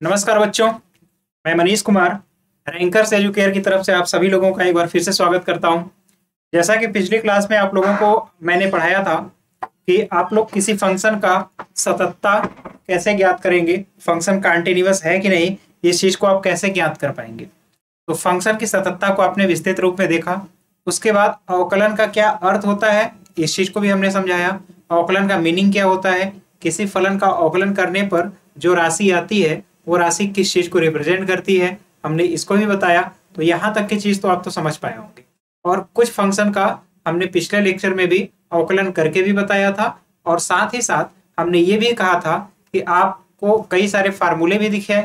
नमस्कार बच्चों, मैं मनीष कुमार रैंकर्स एजुकेयर की तरफ से आप सभी लोगों का एक बार फिर से स्वागत करता हूं। जैसा कि पिछली क्लास में आप लोगों को मैंने पढ़ाया था कि आप लोग किसी फंक्शन का सततता कैसे ज्ञात करेंगे, फंक्शन कंटीन्यूअस है कि नहीं, इस चीज को आप कैसे ज्ञात कर पाएंगे। तो फंक्शन की सततता को आपने विस्तृत रूप में देखा। उसके बाद अवकलन का क्या अर्थ होता है, इस चीज को भी हमने समझाया। अवकलन का मीनिंग क्या होता है, किसी फलन का अवकलन करने पर जो राशि आती है वो राशि किस चीज को रिप्रेजेंट करती है, हमने इसको भी बताया। तो यहाँ तक की चीज तो आप तो समझ पाए होंगे। और कुछ फंक्शन का हमने पिछले लेक्चर में भी अवकलन करके भी बताया था, और साथ ही साथ हमने ये भी कहा था कि आपको कई सारे फार्मूले भी दिखे,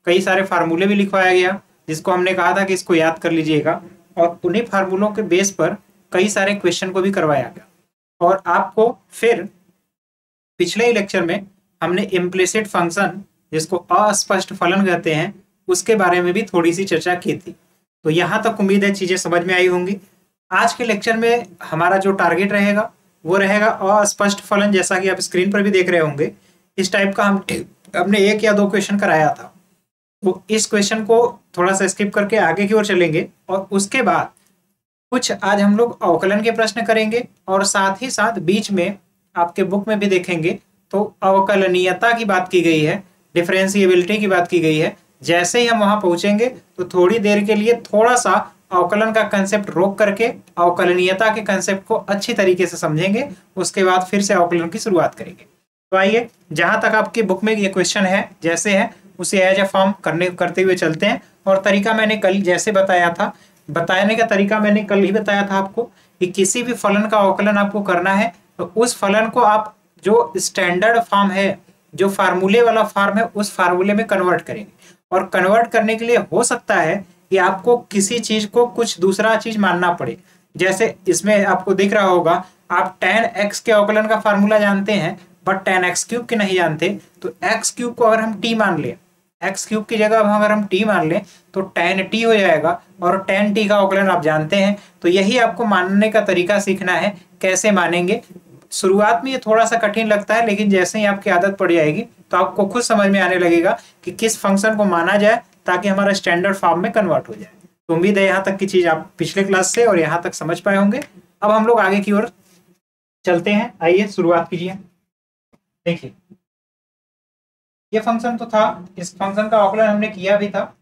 कई सारे फार्मूले भी लिखवाया गया, जिसको हमने कहा था कि इसको याद कर लीजिएगा। और उन्हीं फार्मूलों के बेस पर कई सारे क्वेश्चन को भी करवाया गया। और आपको फिर पिछले ही लेक्चर में हमने इम्प्लिसिट फंक्शन, जिसको अस्पष्ट फलन कहते हैं, उसके बारे में भी थोड़ी सी चर्चा की थी। तो यहाँ तक उम्मीद है चीजें समझ में आई होंगी। आज के लेक्चर में हमारा जो टारगेट रहेगा वो रहेगा अस्पष्ट फलन, जैसा कि आप स्क्रीन पर भी देख रहे होंगे। इस टाइप का हमने एक या दो क्वेश्चन कराया था। तो इस क्वेश्चन को थोड़ा सा स्किप करके आगे की ओर चलेंगे, और उसके बाद कुछ आज हम लोग अवकलन के प्रश्न करेंगे, और साथ ही साथ बीच में आपके बुक में भी देखेंगे तो अवकलनीयता की बात की गई है, डिफरेंशिएबिलिटी की बात की गई है। जैसे ही हम वहां पहुंचेंगे तो थोड़ी देर के लिए थोड़ा सा अवकलन का कंसेप्ट रोक करके अवकलनीयता के कंसेप्ट को अच्छी तरीके से समझेंगे। उसके बाद फिर से अवकलन की शुरुआत करेंगे। तो आइए, जहां तक आपकी बुक में ये क्वेश्चन है जैसे है उसे एज ए फॉर्म करते हुए चलते हैं। और तरीका मैंने कल जैसे बताया था, बताने का तरीका मैंने कल ही बताया था आपको कि किसी भी फलन का अवकलन आपको करना है तो उस फलन को आप जो स्टैंडर्ड फॉर्म है, जो फार्मूले वाला फॉर्म है, उस फार्मूले में कन्वर्ट करेंगे। और कन्वर्ट करने के लिए हो सकता है कि आपको किसी चीज को कुछ दूसरा चीज मानना पड़े। जैसे इसमें आपको दिख रहा होगा, आप tan x के अवकलन का फार्मूला जानते हैं बट tan x क्यूब के नहीं जानते। तो x क्यूब को अगर हम t मान लें, x क्यूब की जगह अगर हम t मान लें तो tan t हो जाएगा, और tan t का अवकलन आप जानते हैं। तो यही आपको मानने का तरीका सीखना है, कैसे मानेंगे। शुरुआत में ये थोड़ा सा कठिन लगता है, लेकिन जैसे ही आपकी आदत पड़ जाएगी तो आपको खुद समझ में आने लगेगा कि किस फंक्शन को माना जाए ताकि हमारा स्टैंडर्ड फॉर्म में कन्वर्ट हो जाए। तो उम्मीद है यहाँ तक की चीज आप पिछले क्लास से और यहाँ तक समझ पाए होंगे। अब हम लोग आगे की ओर चलते हैं। आइए शुरुआत कीजिए। देखिए, ये फंक्शन तो था, इस फंक्शन का अवकलन हमने किया भी था।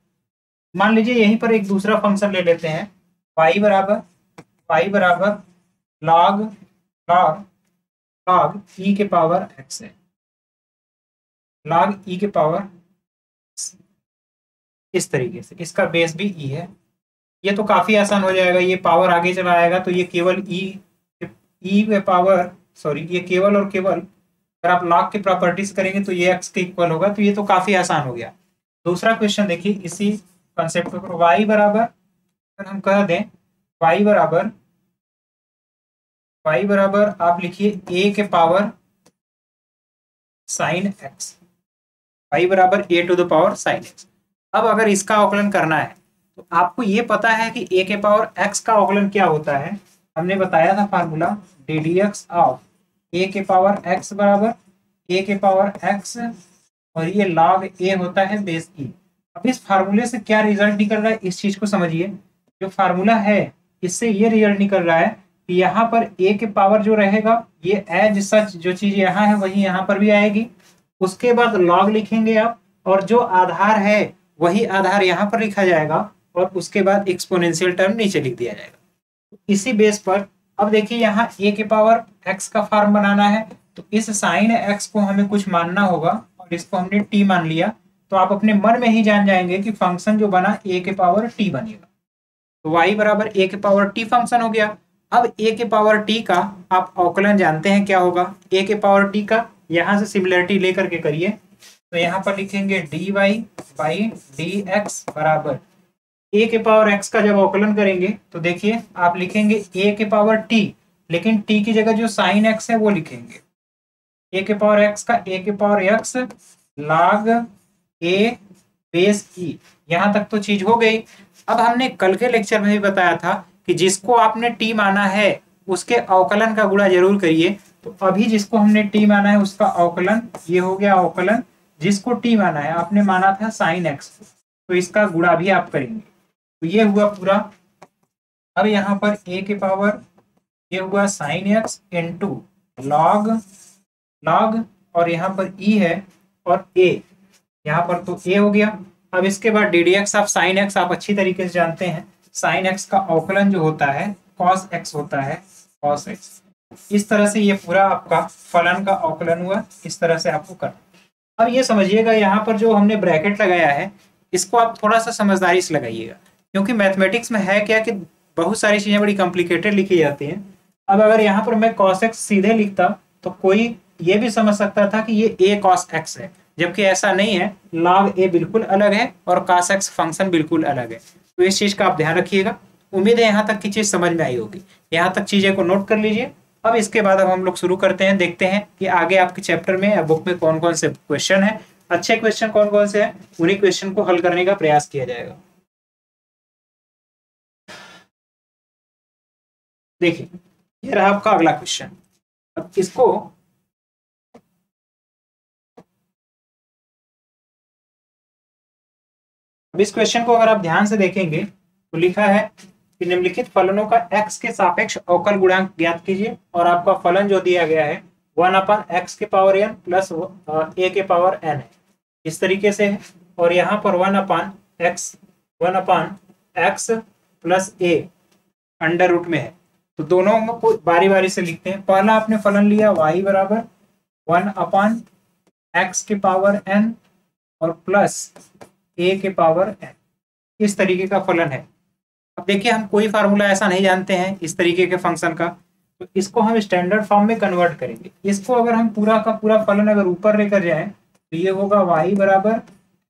मान लीजिए यहीं पर एक दूसरा फंक्शन ले लेते हैं, y बराबर log e के पावर x है, log e के पावर इस तरीके से, इसका बेस भी e है। ये तो काफी आसान हो जाएगा, ये पावर आगे चला आएगा तो ये केवल e के पावर, सॉरी, ये केवल और केवल अगर आप log की प्रॉपर्टीज करेंगे तो ये x के इक्वल होगा। तो ये तो काफी आसान हो गया। दूसरा क्वेश्चन देखिए, इसी कंसेप्ट पर y बराबर, अगर हम कह दें y बराबर आप लिखिए a के पावर साइन x, y बराबर a to the power sine x। अब अगर इसका अवकलन करना है तो आपको ये पता है कि a के पावर x का अवकलन क्या होता है। हमने बताया था फार्मूला ddx ऑफ a के पावर x बराबर a के पावर x, और ये log a होता है बेस e। अब इस फार्मूले से क्या रिजल्ट निकल रहा है, इस चीज को समझिए। जो फार्मूला है इससे ये रिजल्ट निकल रहा है कि यहाँ पर a के पावर जो रहेगा ये एज सच जो चीज यहाँ है वही यहाँ पर भी आएगी। उसके बाद log लिखेंगे आप, और जो आधार है वही आधार यहाँ पर लिखा जाएगा, और उसके बाद एक्सपोनेंशियल टर्म नीचे लिख दिया जाएगा। इसी बेस पर अब देखिए, यहाँ a के पावर x का फॉर्म बनाना है तो इस साइन x को हमें कुछ मानना होगा, और इसको हमने t मान लिया। तो आप अपने मन में ही जान जाएंगे कि फंक्शन जो बना a के पावर t बनेगा। तो y बराबर a के पावर t फंक्शन हो गया। अब a के पावर t का आप अवकलन जानते हैं क्या होगा। a के पावर t का यहाँ से सिमिलरिटी लेकर के करिए, तो यहाँ पर लिखेंगे dy बाई dx बराबर a के पावर x का जब अवकलन करेंगे तो देखिए आप लिखेंगे a के पावर t, लेकिन t की जगह जो साइन x है वो लिखेंगे a के पावर x का a के power x log a base e। यहाँ तक तो चीज हो गई। अब हमने कल के लेक्चर में भी बताया था कि जिसको आपने t माना है उसके अवकलन का गुणा जरूर करिए। तो अभी जिसको हमने t माना है उसका अवकलन, ये हो गया अवकलन जिसको टी माना है, आपने माना था साइन एक्स, तो इसका गुणा भी आप करेंगे, तो ये हुआ पूरा। अब यहाँ पर ए के पावर, ये हुआ sine x into log log, और यहाँ पर ई है और ए, यहाँ पर तो ए हो गया। अब इसके बाद D D X of sine x आप अच्छी तरीके से जानते हैं, साइन एक्स का अवकलन जो होता है कॉस एक्स होता है, कॉस एक्स। इस तरह से ये पूरा आपका फलन का अवकलन हुआ, इस तरह से आपको करना। अब ये समझिएगा यहाँ पर जो हमने ब्रैकेट लगाया है इसको आप थोड़ा सा समझदारी से लगाइएगा, क्योंकि मैथमेटिक्स में है क्या कि बहुत सारी चीजें बड़ी कॉम्प्लिकेटेड लिखी जाती हैं। अब अगर यहाँ पर मैं cos x सीधे लिखता तो कोई ये भी समझ सकता था कि ये a cos x है, जबकि ऐसा नहीं है, log a बिल्कुल अलग है और cos x फंक्शन बिल्कुल अलग है। तो इस चीज का आप ध्यान रखिएगा। उम्मीद है यहाँ तक की चीज समझ में आई होगी, यहाँ तक चीजें को नोट कर लीजिए। अब इसके बाद अब हम लोग शुरू करते हैं, देखते हैं कि आगे आपके चैप्टर में या बुक में कौन कौन से क्वेश्चन है, अच्छे क्वेश्चन कौन कौन से हैं, उन्हीं क्वेश्चन को हल करने का प्रयास किया जाएगा। देखिए ये रहा आपका अगला क्वेश्चन। अब इसको इस क्वेश्चन को अगर आप ध्यान से देखेंगे तो लिखा है कि निम्नलिखित फलनों का x के सापेक्ष अवकल गुणांक ज्ञात कीजिए, और आपका फलन जो दिया गया है 1/x के पावर n प्लस a के पावर n है, इस तरीके से है। और यहाँ पर 1/x plus a under root में है, तो दोनों को बारी बारी से लिखते हैं। पहला आपने फलन लिया y बराबर 1/x के पावर n और प्लस a के पावर n, इस तरीके का फलन है। अब देखिए हम कोई फार्मूला ऐसा नहीं जानते हैं इस तरीके के फंक्शन का, तो इसको हम स्टैंडर्ड फॉर्म में कन्वर्ट करेंगे। इसको अगर हम पूरा का पूरा फलन अगर ऊपर लेकर जाएं तो ये होगा y बराबर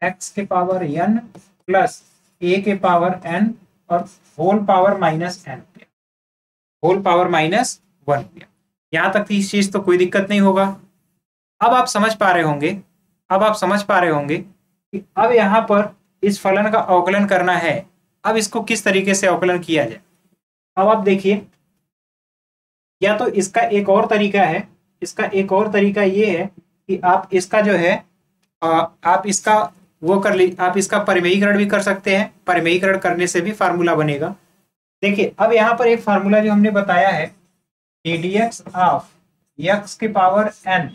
x के पावर n प्लस a के पावर n और whole power minus n, whole power minus 1। यहाँ तक इस चीज तो कोई दिक्कत नहीं होगा। अब आप समझ पा रहे होंगे कि अब यहाँ पर इस फलन का अवकलन करना है। अब इसको किस तरीके से अवकलन किया जाए, अब आप देखिए, या तो इसका एक और तरीका है, इसका एक और तरीका ये है कि आप इसका जो है आप इसका वो कर ली, आप इसका परिमेयीकरण भी कर सकते हैं। परिमेयीकरण करने से भी फार्मूला बनेगा। देखिए अब यहाँ पर एक फार्मूला जो हमने बताया है ddx ऑफ x के पावर n,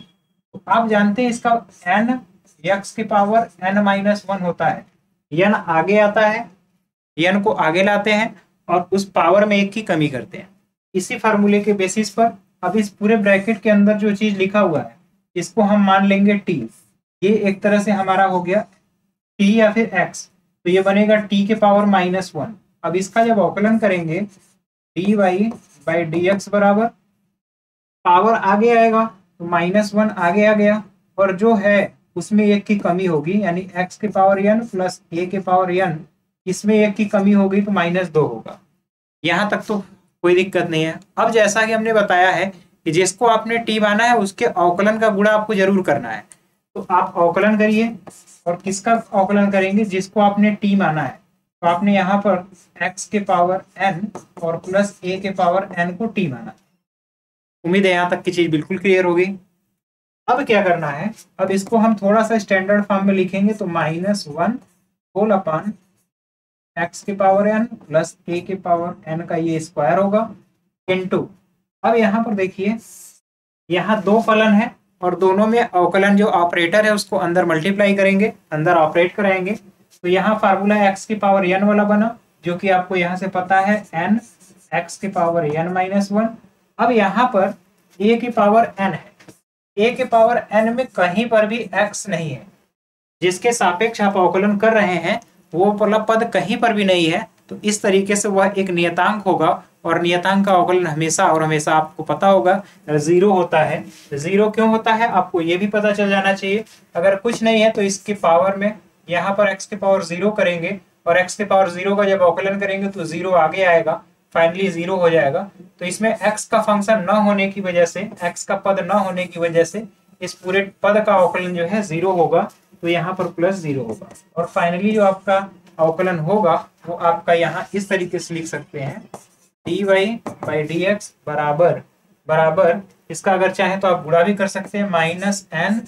तो आप जानते हैं इसका n x के पावर n-1 होता है। n आगे आता है, n को आगे लाते हैं और उस पावर में एक की कमी करते हैं। इसी फार्मूले के बेसिस पर अब इस पूरे ब्रैकेट के अंदर जो चीज लिखा हुआ है इसको हम मान लेंगे t। ये एक तरह से हमारा हो गया t या फिर x, तो ये बनेगा t के पावर -1। अब इसका जब अवकलन करेंगे dy बाई dx बराबर, पावर आगे आएगा तो -1 आगे आ गया, और जो है उसमें एक की कमी होगी, यानी x के पावर n प्लस a के पावर n, इसमें एक की कमी होगी तो -2 होगा। यहाँ तक तो कोई दिक्कत नहीं है। अब जैसा कि हमने बताया है कि जिसको आपने t माना है उसके अवकलन का गुणा आपको जरूर करना है, तो आप अवकलन करिए। और किसका अवकलन करेंगे, जिसको आपने t माना है, तो आपने यहाँ पर x के पावर n और प्लस a के पावर n को t माना। उम्मीद है यहाँ तक की चीज बिल्कुल क्लियर होगी। अब क्या करना है, अब इसको हम थोड़ा सा स्टैंडर्ड फॉर्म में लिखेंगे, तो -1 होल अपान x के पावर n प्लस a के पावर n का ये स्क्वायर होगा इनटू। अब यहाँ पर देखिए यहाँ दो फलन है और दोनों में अवकलन जो ऑपरेटर है उसको अंदर मल्टीप्लाई करेंगे, अंदर ऑपरेट कराएंगे। तो यहाँ फार्मूला x की पावर n वाला बना, जो कि आपको यहाँ से पता है n x के पावर n-1। अब यहाँ पर a की पावर n है, a के पावर n में कहीं पर भी x नहीं है, जिसके सापेक्ष आप अवकलन कर रहे हैं वो वाला पद कहीं पर भी नहीं है, तो इस तरीके से वह एक नियतांक होगा। और नियतांक का अवकलन हमेशा और हमेशा आपको पता होगा 0 होता है। 0 क्यों होता है आपको ये भी पता चल जाना चाहिए। अगर कुछ नहीं है तो इसके पावर में यहाँ पर x के पावर 0 करेंगे, और x के पावर 0 का जब अवकलन करेंगे तो 0 आगे आएगा, फाइनली 0 हो जाएगा। तो इसमें x का फंक्शन न होने की वजह से, x का पद न होने की वजह से इस पूरे पद का अवकलन जो है 0 होगा, तो यहाँ पर +0 होगा। और फाइनली जो आपका अवकलन होगा वो आपका यहाँ इस तरीके से लिख सकते हैं dy बाई dx बराबर, इसका अगर चाहे तो आप गुणा भी कर सकते हैं -n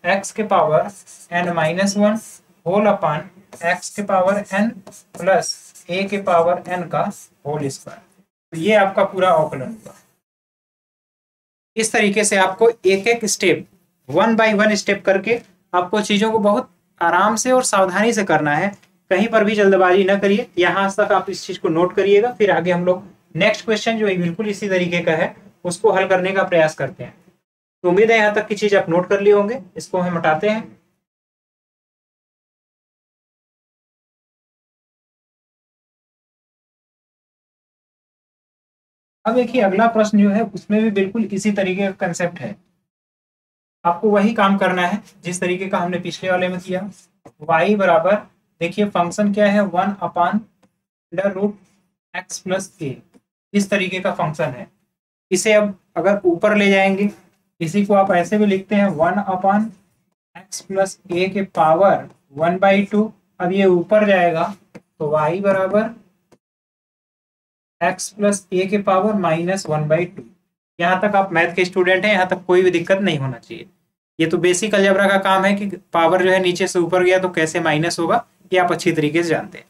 एक्स के power n minus one whole upon x के पावर n प्लस a के पावर n का होल स्क्वायर। तो ये आपका पूरा अवकलन होगा। इस तरीके से आपको एक एक step, one by one step करके आपको चीजों को बहुत आराम से और सावधानी से करना है। कहीं पर भी जल्दबाजी ना करिए। यहाँ तक आप इस चीज को नोट करिएगा, फिर आगे हम लोग नेक्स्ट क्वेश्चन जो बिल्कुल इसी तरीके का है उसको हल करने का प्रयास करते हैं। तो उम्मीद है यहाँ तक की चीज आप नोट कर लिए होंगे। इसको हम हटाते हैं। अब देखिए अगला प्रश्न जो है उसमें भी बिल्कुल इसी तरीके का कंसेप्ट है। आपको वही काम करना है जिस तरीके का हमने पिछले वाले में किया। y बराबर, देखिए फंक्शन क्या है, 1 upon under root x plus a, इस तरीके का फंक्शन है। इसे अब अगर ऊपर ले जाएंगे, इसी को आप ऐसे भी लिखते हैं 1 अपान एक्स प्लस ए के पावर 1/2। अब ये ऊपर जाएगा तो y बराबर एक्स प्लस ए के पावर माइनस 1/2। यहाँ तक आप मैथ के स्टूडेंट हैं, यहाँ तक कोई भी दिक्कत नहीं होना चाहिए। ये तो बेसिक अलजेब्रा का काम है कि पावर जो है नीचे से ऊपर गया तो कैसे माइनस होगा, ये आप अच्छी तरीके से जानते हैं।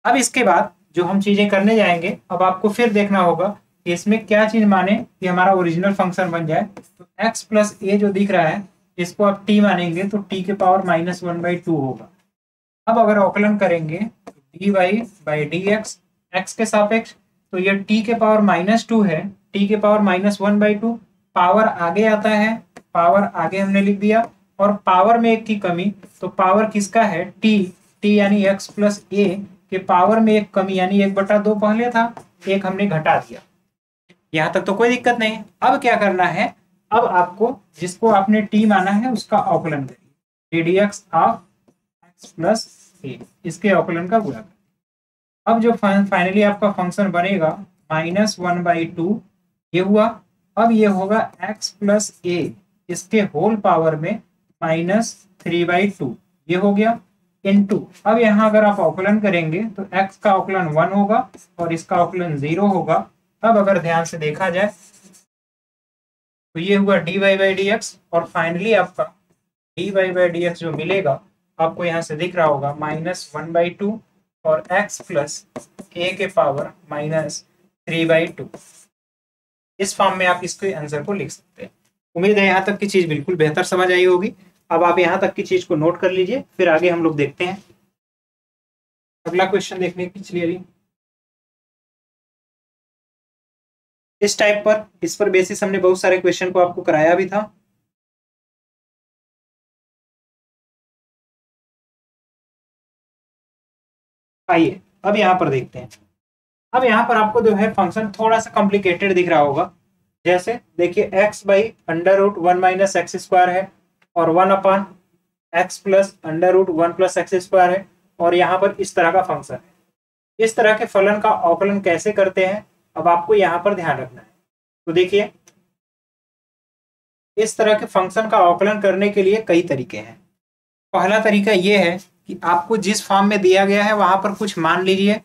अब इसके बाद जो हम चीजें करने जाएंगे, अब आपको फिर देखना होगा कि इसमें क्या चीज माने कि हमारा ओरिजिनल फंक्शन बन जाए। तो एक्स प्लस ए जो दिख रहा है इसको आप टी मानेंगे तो टी के पावर माइनस 1/2 होगा। अब अगर अवकलन करेंगे तो D Y by D X, x के सापेक्ष, तो ये t के पावर -2 है, t के पावर -1/2। पावर आगे आता है, पावर आगे हमने लिख दिया, और पावर में एक की कमी, तो पावर किसका है, t यानी x प्लस a के पावर में एक कमी यानी 1/2 पहले था, एक हमने घटा दिया। यहाँ तक तो कोई दिक्कत नहीं। अब क्या करना है, अब आपको जिसको आपने t माना है उसका अवकलन करिए, ddx of x plus a, इसके अवकलन का गुणा। अब जो फाइनली आपका फंक्शन बनेगा -1/2 ये हुआ। अब ये होगा x प्लस a, इसके होल पावर में -3/2 ये हो गया, इनटू, अब यहाँ अगर आप अवकलन करेंगे तो x का अवकलन 1 होगा और इसका अवकलन 0 होगा। अब अगर ध्यान से देखा जाए तो ये हुआ dy बाई डी एक्स, और फाइनली आपका dy बाई डी एक्स जो मिलेगा आपको यहाँ से दिख रहा होगा -1/2 और x प्लस a के पावर -3/2। इस फॉर्म में आप इसके आंसर को लिख सकते हैं। उम्मीद है यहाँ तक की चीज बिल्कुल बेहतर समझ आई होगी। अब आप यहाँ तक की चीज को नोट कर लीजिए, फिर आगे हम लोग देखते हैं। अगला क्वेश्चन देखने की चलिए। अभी इस टाइप पर, इस पर बेसिस हमने बहुत सारे क्वेश्चन को आपको कराया भी था। आइए अब यहाँ पर देखते हैं। अब यहाँ पर आपको जो है फंक्शन थोड़ा सा कॉम्प्लिकेटेड दिख रहा होगा। जैसे देखिए x by under root 1 minus x square है, और 1 upon x plus under root 1 plus x square है, और यहाँ पर इस तरह का फंक्शन है। इस तरह के फलन का अवकलन कैसे करते हैं, अब आपको यहाँ पर ध्यान रखना है। तो देखिए इस तरह के फंक्शन का अवकलन करने के लिए कई तरीके हैं। पहला तरीका ये है कि आपको जिस फॉर्म में दिया गया है वहां पर कुछ मान लीजिए,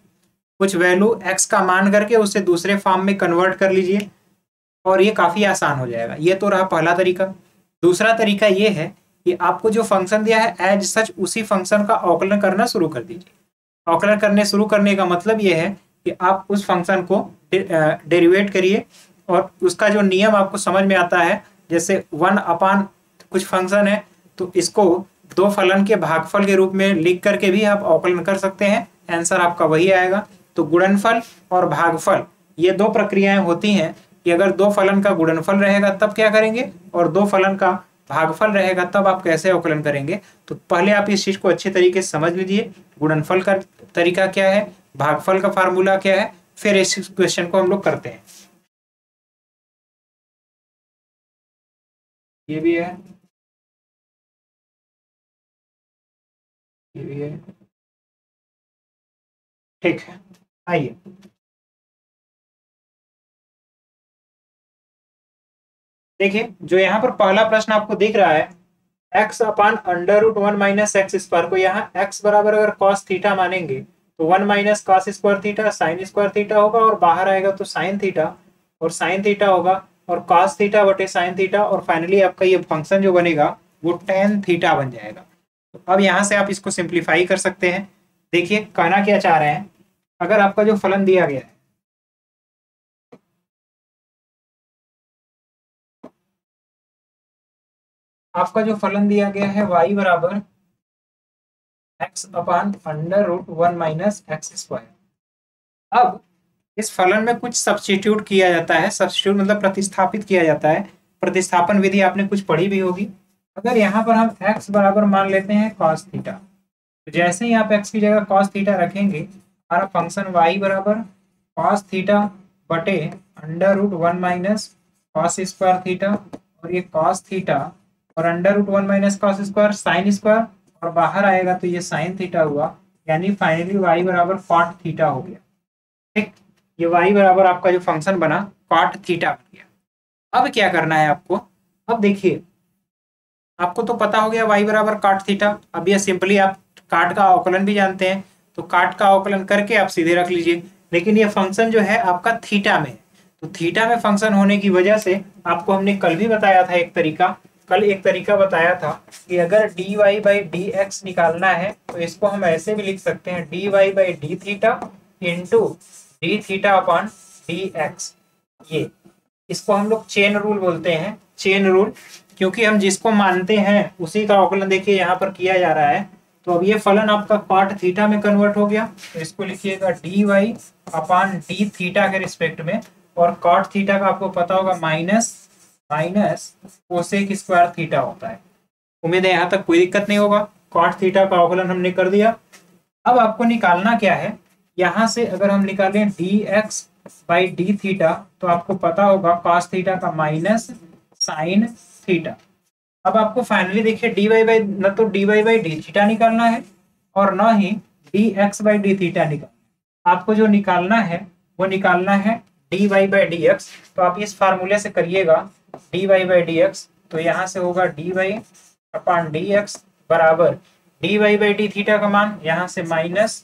कुछ वैल्यू x का मान करके उसे दूसरे फॉर्म में कन्वर्ट कर लीजिए, और ये काफ़ी आसान हो जाएगा। ये तो रहा पहला तरीका। दूसरा तरीका ये है कि आपको जो फंक्शन दिया है एज सच उसी फंक्शन का अवकलन करना शुरू कर दीजिए। अवकलन करने शुरू करने का मतलब ये है कि आप उस फंक्शन को डेरिवेट करिए, और उसका जो नियम आपको समझ में आता है, जैसे 1 अपान कुछ फंक्शन है तो इसको दो फलन के भागफल के रूप में लिख करके भी आप अवकलन कर सकते हैं। आंसर आपका वही आएगा। तो गुणनफल और भागफल ये दो प्रक्रियाएं होती हैं कि अगर दो फलन का गुणनफल रहेगा तब क्या करेंगे, और दो फलन का भागफल रहेगा तब आप कैसे अवकलन करेंगे। तो पहले आप इस चीज को अच्छे तरीके से समझ लीजिए, गुणनफल का तरीका क्या है, भागफल का फार्मूला क्या है, फिर इस क्वेश्चन को हम लोग करते हैं। ये भी है, ये भी है, ठीक है। आइए देखिए, जो यहाँ पर पहला प्रश्न आपको दिख रहा है, x upon under root 1 minus x square को यहाँ x बराबर अगर cos थीटा मानेंगे तो 1 minus cos square theta sine square theta होगा, और बाहर आएगा तो साइन थीटा, और साइन थीटा होगा और cos थीटा बटे साइन थीटा, और फाइनली आपका ये फंक्शन जो बनेगा वो tan थीटा बन जाएगा। तो अब यहाँ से आप इसको सिंप्लीफाई कर सकते हैं। देखिए कहना क्या चाह रहे हैं, अगर आपका जो फलन दिया गया है, आपका जो फलन दिया गया है y बराबर x upon under root 1 minus x square. अब इस फलन में कुछ सब्स्टिट्यूट किया जाता है, सब्स्टिट्यूट मतलब प्रतिस्थापित किया जाता है। प्रतिस्थापन विधि आपने कुछ पढ़ी भी होगी। अगर यहाँ पर हम x बराबर मान लेते हैं cos थीटा, तो जैसे ही आप x की जगह cos थीटा रखेंगे, हमारा फंक्शन y बराबर cos थीटा बटे under root 1 minus cos square theta, और ये cos थीटा और under root 1 minus cos square sine square, और बाहर आएगा तो ये साइन थीटा हुआ, यानी फाइनली y बराबर cot थीटा हो गया। ठीक, ये y बराबर आपका जो फंक्शन बना cot थीटा बन गया। अब क्या करना है आपको, अब देखिए आपको तो पता हो गया y बराबर cot थीटा। अब ये सिंपली आप काट का अवकलन भी जानते हैं, तो काट का अवकलन करके आप सीधे रख लीजिए। लेकिन ये फंक्शन जो है आपका थीटा में है, तो थीटा में फंक्शन होने की वजह से आपको हमने कल भी बताया था एक तरीका, कल एक तरीका बताया था कि अगर dy बाई डी एक्स निकालना है तो इसको हम ऐसे भी लिख सकते हैं dy by D theta into D theta upon D x. ये इसको हम लोग चेन रूल बोलते हैं, चेन रूल, क्योंकि हम जिसको मानते हैं उसी का अवकलन देखिए यहाँ पर किया जा रहा है। तो अब ये फलन आपका कॉट थीटा में कन्वर्ट हो गया, तो इसको लिखिएगा D Y upon D theta के रिस्पेक्ट में, और कॉट थीटा का आपको पता होगा minus minus cosec square theta होता है। उम्मीद है यहाँ तक कोई दिक्कत नहीं होगा। कॉट थीटा का अवकलन हमने कर दिया। अब आपको निकालना क्या है, यहाँ से अगर हम निकालें d x by D theta, तो आपको पता होगा कॉस थीटा का माइनस साइन थीटा। अब आपको फाइनली देखिए डी वाई बाई न तो D Y by D theta निकालना है और न ही d x by D theta निकालना है। आपको जो निकालना है वो निकालना है d Y by D x. तो आप इस फार्मूले से करिएगा d Y by D x, तो यहाँ से होगा D Y upon D X बराबर D Y by D theta का मान यहाँ से माइनस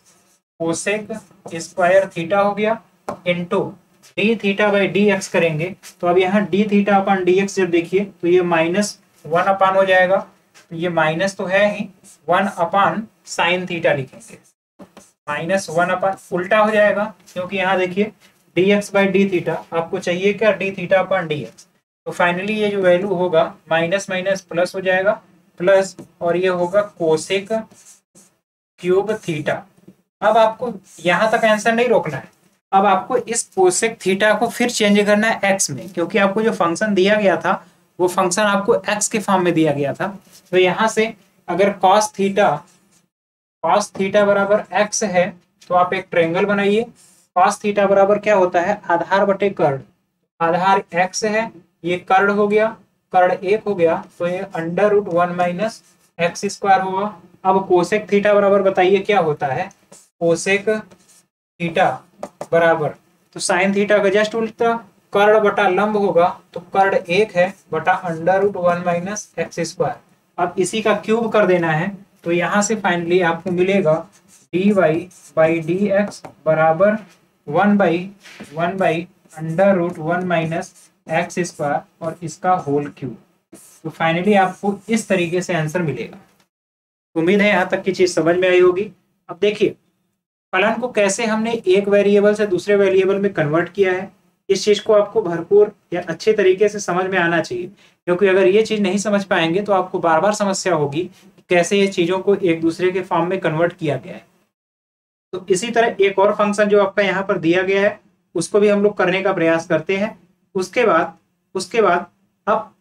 कोसेक स्क्वायर थीटा हो गया into D theta by D x करेंगे, तो अब यहाँ D theta upon D x जब देखिए तो ये माइनस 1 अपान हो जाएगा, तो ये माइनस तो है ही, 1 अपान साइन थीटा लिखेंगे, माइनस 1 अपान उल्टा हो जाएगा, क्योंकि यहाँ देखिए D x by D theta आपको चाहिए क्या, D theta upon D x. तो फाइनली ये जो वैल्यू होगा माइनस माइनस प्लस हो जाएगा, प्लस और ये होगा कोसेक क्यूब थीटा। अब आपको यहाँ तक आंसर नहीं रोकना है, अब आपको इस कोसेक थीटा को फिर चेंज करना है एक्स में, क्योंकि आपको जो फंक्शन दिया गया था वो फंक्शन आपको एक्स के फॉर्म में दिया गया था। तो यहाँ से अगर कॉस थीटा बराबर एक्स है तो आप एक ट्रायंगल बनाइए। कॉस थीटा बराबर क्या होता है, आधार बटे कर्ण, आधार एक्स है, ये कर्ण हो गया, कर्ण एक हो गया, तो ये under root 1 minus x square होगा। अब कोसेक थीटा बराबर बताइए क्या होता है, कोसेक थीटा बराबर, तो साइन थीटा का जस्ट उल्टा कर्ण बटा लंब होगा, तो कर्ण एक है बटा under root 1 minus x square. अब इसी का क्यूब कर देना है, तो यहाँ से फाइनली आपको मिलेगा D Y by D X बराबर 1 by under root 1 minus x square और इसका होल क्यूब। तो फाइनली आपको इस तरीके से आंसर मिलेगा। उम्मीद है यहाँ तक की चीज समझ में आई होगी। अब देखिए फलन को कैसे हमने एक वेरिएबल से दूसरे वेरिएबल में कन्वर्ट किया है, इस चीज को आपको भरपूर या अच्छे तरीके से समझ में आना चाहिए, क्योंकि अगर ये चीज नहीं समझ पाएंगे तो आपको बार बार समस्या होगी कि कैसे ये चीजों को एक दूसरे के फॉर्म में कन्वर्ट किया गया है। तो इसी तरह एक और फंक्शन जो आपका यहाँ पर दिया गया है उसको भी हम लोग करने का प्रयास करते हैं। उसके बाद अब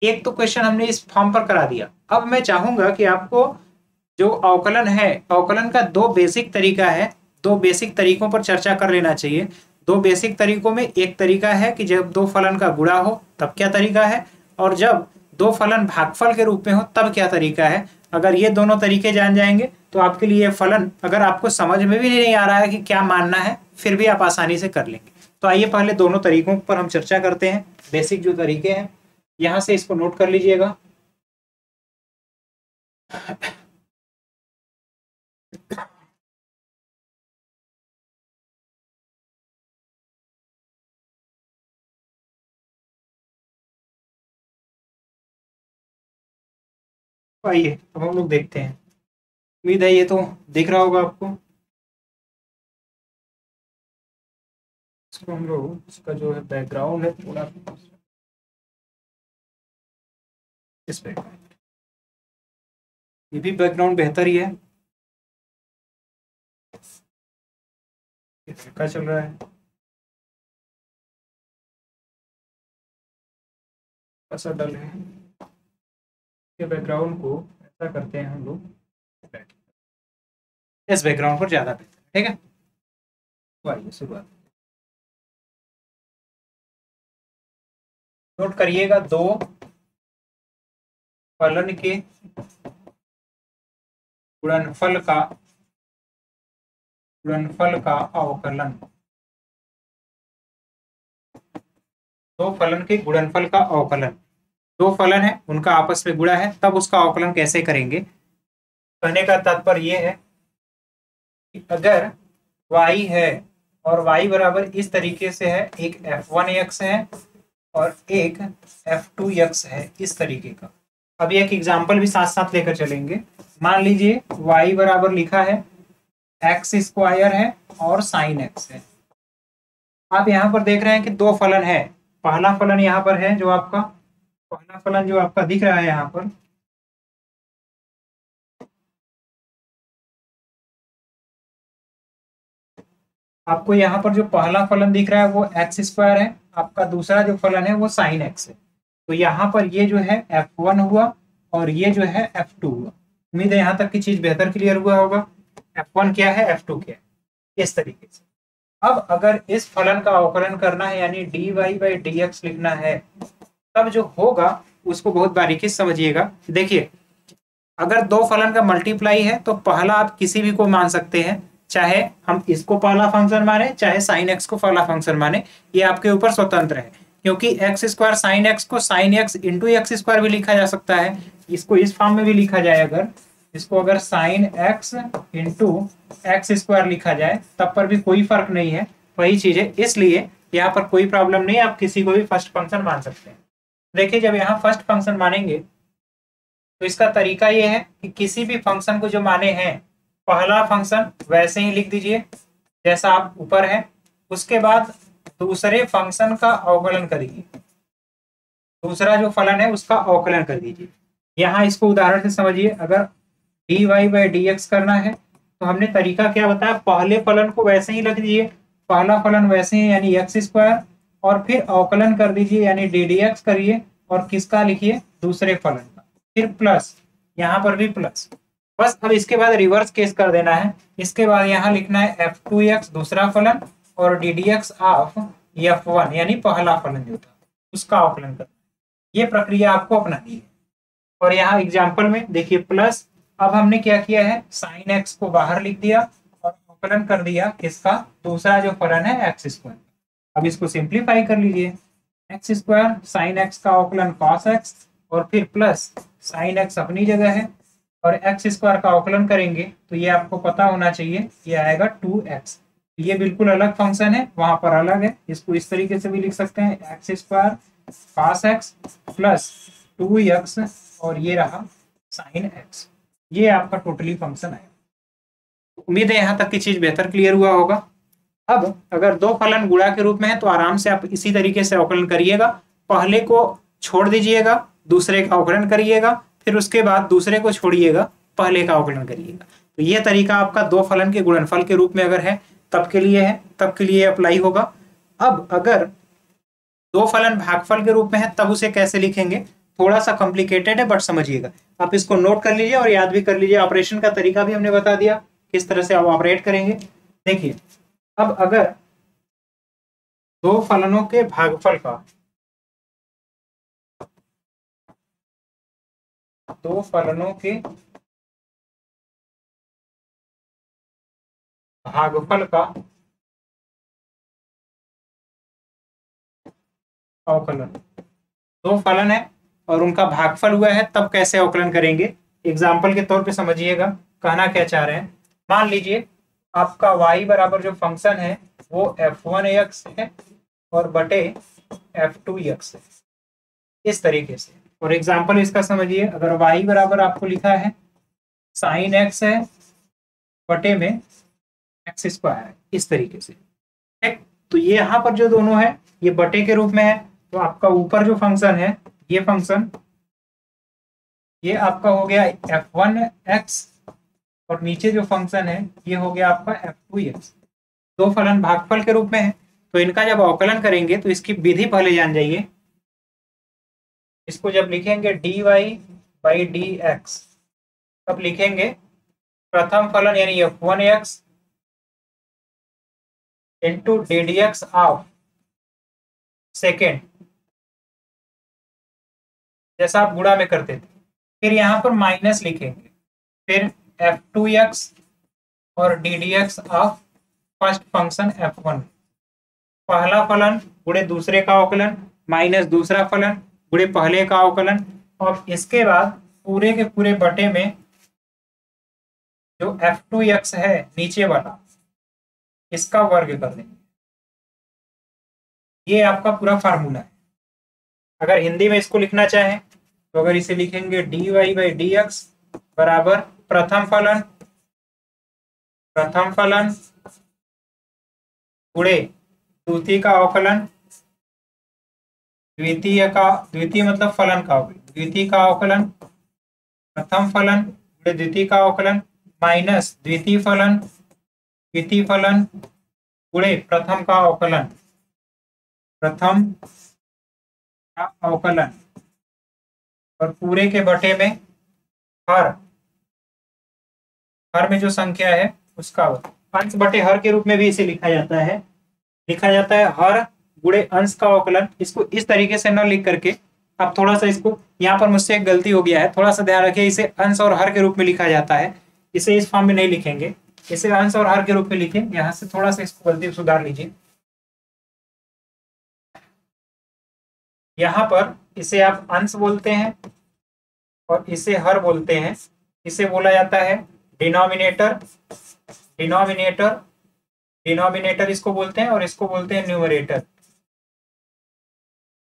एक तो क्वेश्चन हमने इस फॉर्म पर करा दिया। अब मैं चाहूंगा कि आपको जो अवकलन है, अवकलन का दो बेसिक तरीका है, दो बेसिक तरीकों पर चर्चा कर लेना चाहिए। दो बेसिक तरीकों में एक तरीका है कि जब दो फलन का गुणा हो तब क्या तरीका है, और जब दो फलन भागफल के रूप में हो तब क्या तरीका है। अगर ये दोनों तरीके जान जाएंगे तो आपके लिए फलन, अगर आपको समझ में भी नहीं आ रहा है कि क्या मानना है, फिर भी आप आसानी से कर लेंगे। तो आइए पहले दोनों तरीकों पर हम चर्चा करते हैं। बेसिक जो तरीके हैं यहाँ से इसको नोट कर लीजिएगा। तो आइए अब हम लोग देखते हैं। उम्मीद है ये तो दिख रहा होगा आपको। इसको हम लोग इसका जो है बैकग्राउंड है थोड़ा इस पे, ये भी बैकग्राउंड बेहतर ही है। ये हल्का चल रहा है, ऐसा डल है। ये बैकग्राउंड को ऐसा करते हैं हम लोग, इस बैकग्राउंड पर ज्यादा बेहतर, ठीक है। तो आइए शुरुआत, नोट करिएगा दो फलन के गुणनफल का अवकलन, दो फलन के गुणनफल का अवकलन, दो फलन है उनका आपस में गुणा है तब उसका अवकलन कैसे करेंगे। कहने का तात्पर्य यह है कि अगर y है और y बराबर इस तरीके से है, एक f1x है और एक f2x है इस तरीके का। अभी एक एग्जांपल भी साथ साथ लेकर चलेंगे। मान लीजिए y बराबर लिखा है x स्क्वायर है और साइन x है। आप यहाँ पर देख रहे हैं कि दो फलन है। पहला फलन यहाँ पर है, जो आपका पहला फलन जो आपका दिख रहा है यहाँ पर, आपको यहाँ पर जो पहला फलन दिख रहा है वो एक्स स्क्वायर है, आपका दूसरा जो फलन है वो साइन एक्स है। तो यहाँ पर ये जो है f1 हुआ और ये जो है f2 हुआ। उम्मीद है यहाँ तक की चीज बेहतर क्लियर हुआ होगा। f1 क्या है, f2 क्या है, इस तरीके से। अब अगर इस फलन का अवकलन करना है यानी dy/dx लिखना है, तब जो होगा उसको बहुत बारीकी से समझिएगा। देखिए अगर दो फलन का मल्टीप्लाई है तो पहला आप किसी भी को मान सकते हैं, चाहे हम इसको पहला फंक्शन माने चाहे साइन एक्स को पहला फंक्शन माने, ये आपके ऊपर स्वतंत्र है। क्योंकि एक्स स्क्वायर साइन एक्स को sine x into x square भी लिखा जा सकता है, इसको इस फॉर्म में भी लिखा जाए। अगर इसको अगर sine x into x square लिखा जाए तब पर भी कोई फर्क नहीं है, वही चीज है। इसलिए यहाँ पर कोई प्रॉब्लम नहीं, आप किसी को भी फर्स्ट फंक्शन मान सकते हैं। देखिए जब यहाँ फर्स्ट फंक्शन मानेंगे तो इसका तरीका ये है कि किसी भी फंक्शन को जो माने हैं, पहला फंक्शन वैसे ही लिख दीजिए जैसा आप ऊपर है, उसके बाद दूसरे फंक्शन का अवकलन करिए, दूसरा जो फलन है उसका अवकलन कर दीजिए। यहाँ इसको उदाहरण से समझिए। अगर dy/dx करना है तो हमने तरीका क्या बताया, पहले फलन को वैसे ही लिख दीजिए, पहला फलन वैसे ही यानी एक्स स्क्वायर, और फिर अवकलन कर दीजिए यानी ddx करिए, और किसका लिखिए, दूसरे फलन का, फिर प्लस, यहाँ पर भी प्लस। बस अब इसके बाद रिवर्स केस कर देना है। इसके बाद यहाँ लिखना है f2x दूसरा फलन और ddx ऑफ f1 यानी पहला फलन जो था उसका अवकलन करना। ये प्रक्रिया आपको अपनानी है। और यहाँ एग्जाम्पल में देखिए प्लस, अब हमने क्या किया है, साइन एक्स को बाहर लिख दिया और अवकलन कर दिया किसका, दूसरा जो फलन है एक्स स्क्वायर। अब इसको सिंप्लीफाई कर लीजिए, एक्स स्क्वायर साइन एक्स का अवकलन कॉस एक्स और फिर प्लस साइन एक्स अपनी जगह है और एक्स स्क्वायर का अवकलन करेंगे तो ये आपको पता होना चाहिए, ये आएगा 2x। ये बिल्कुल अलग फंक्शन है, वहां पर अलग है। इसको इस तरीके से भी लिख सकते हैं, x square cos x plus 2x और ये रहा साइन एक्स। ये आपका टोटली फंक्शन है। उम्मीद है यहाँ तक की चीज बेहतर क्लियर हुआ होगा। अब अगर दो फलन गुणा के रूप में है तो आराम से आप इसी तरीके से अवकलन करिएगा। पहले को छोड़ दीजिएगा, दूसरे का अवकलन करिएगा, फिर उसके बाद दूसरे को छोड़िएगा, पहले का अवकलन करिएगा। तो यह तरीका आपका दो फलन के गुणनफल के रूप में अगर है तब के लिए है, तब के लिए अप्लाई होगा। अब अगर दो फलन भागफल के रूप में है तब उसे कैसे लिखेंगे, थोड़ा सा कॉम्प्लिकेटेड है बट समझिएगा। आप इसको नोट कर लीजिए और याद भी कर लीजिए। ऑपरेशन का तरीका भी हमने बता दिया किस तरह से आप ऑपरेट करेंगे। देखिए अब अगर दो फलनों के भागफल का, दो फलनों के भागफल का अवकलन, दो फलन है और उनका भागफल हुआ है तब कैसे अवकलन करेंगे, एग्जाम्पल के तौर पे समझिएगा। कहना क्या चाह रहे हैं, मान लीजिए आपका y बराबर जो फंक्शन है वो f1x है और बटे f2x है, इस तरीके से। और एग्जाम्पल इसका समझिए, अगर y बराबर आपको लिखा है साइन एक्स है बटे में एक्स स्क्वायर है, इस तरीके से, ठीक। तो ये यहाँ पर जो दोनों है ये बटे के रूप में है, तो आपका ऊपर जो फंक्शन है ये फंक्शन ये आपका हो गया f1x, और नीचे जो फंक्शन है ये हो गया आपका f2x। दो फलन भागफल के रूप में है, तो इनका जब अवकलन करेंगे तो इसकी विधि पहले जान जाइए। इसको जब लिखेंगे dy बाई डी एक्स, तब लिखेंगे प्रथम फलन यानी f1x into D D X of second, जैसा आप गुणा में करते थे। फिर यहाँ पर माइनस लिखेंगे, फिर f2x और D D X of first function f1। पहला फलन गुणे दूसरे का अवकलन माइनस दूसरा फलन गुणे पहले का अवकलन, और इसके बाद पूरे के पूरे बटे में जो f2x है नीचे वाला इसका वर्ग कर देंगे। ये आपका पूरा फार्मूला है। अगर हिंदी में इसको लिखना चाहें तो अगर इसे लिखेंगे dy बाई डी एक्स बराबर प्रथम फलन गुणे द्वितीय का अवकलन, द्वितीय मतलब फलन का अवकलन, द्वितीय का अवकलन, प्रथम फलन गुणे द्वितीय का अवकलन माइनस द्वितीय फलन गुणे प्रथम का अवकलन, और पूरे के बटे में हर में जो संख्या है उसका अंश बटे हर के रूप में भी इसे लिखा जाता है हर गुणे अंश का अवकलन। इसको इस तरीके से न लिख करके अब थोड़ा सा इसको, यहाँ पर मुझसे एक गलती हो गया है, थोड़ा सा ध्यान रखिए, इसे अंश और हर के रूप में लिखा जाता है, इसे इस फॉर्म में नहीं लिखेंगे, इसे अंश और हर के रूप में लिखें। यहाँ से थोड़ा सा इसको गलती सुधार लीजिए। यहाँ पर इसे आप अंश बोलते हैं और इसे हर बोलते हैं। इसे बोला जाता है डिनोमिनेटर इसको बोलते हैं, और इसको बोलते हैं न्यूमरेटर।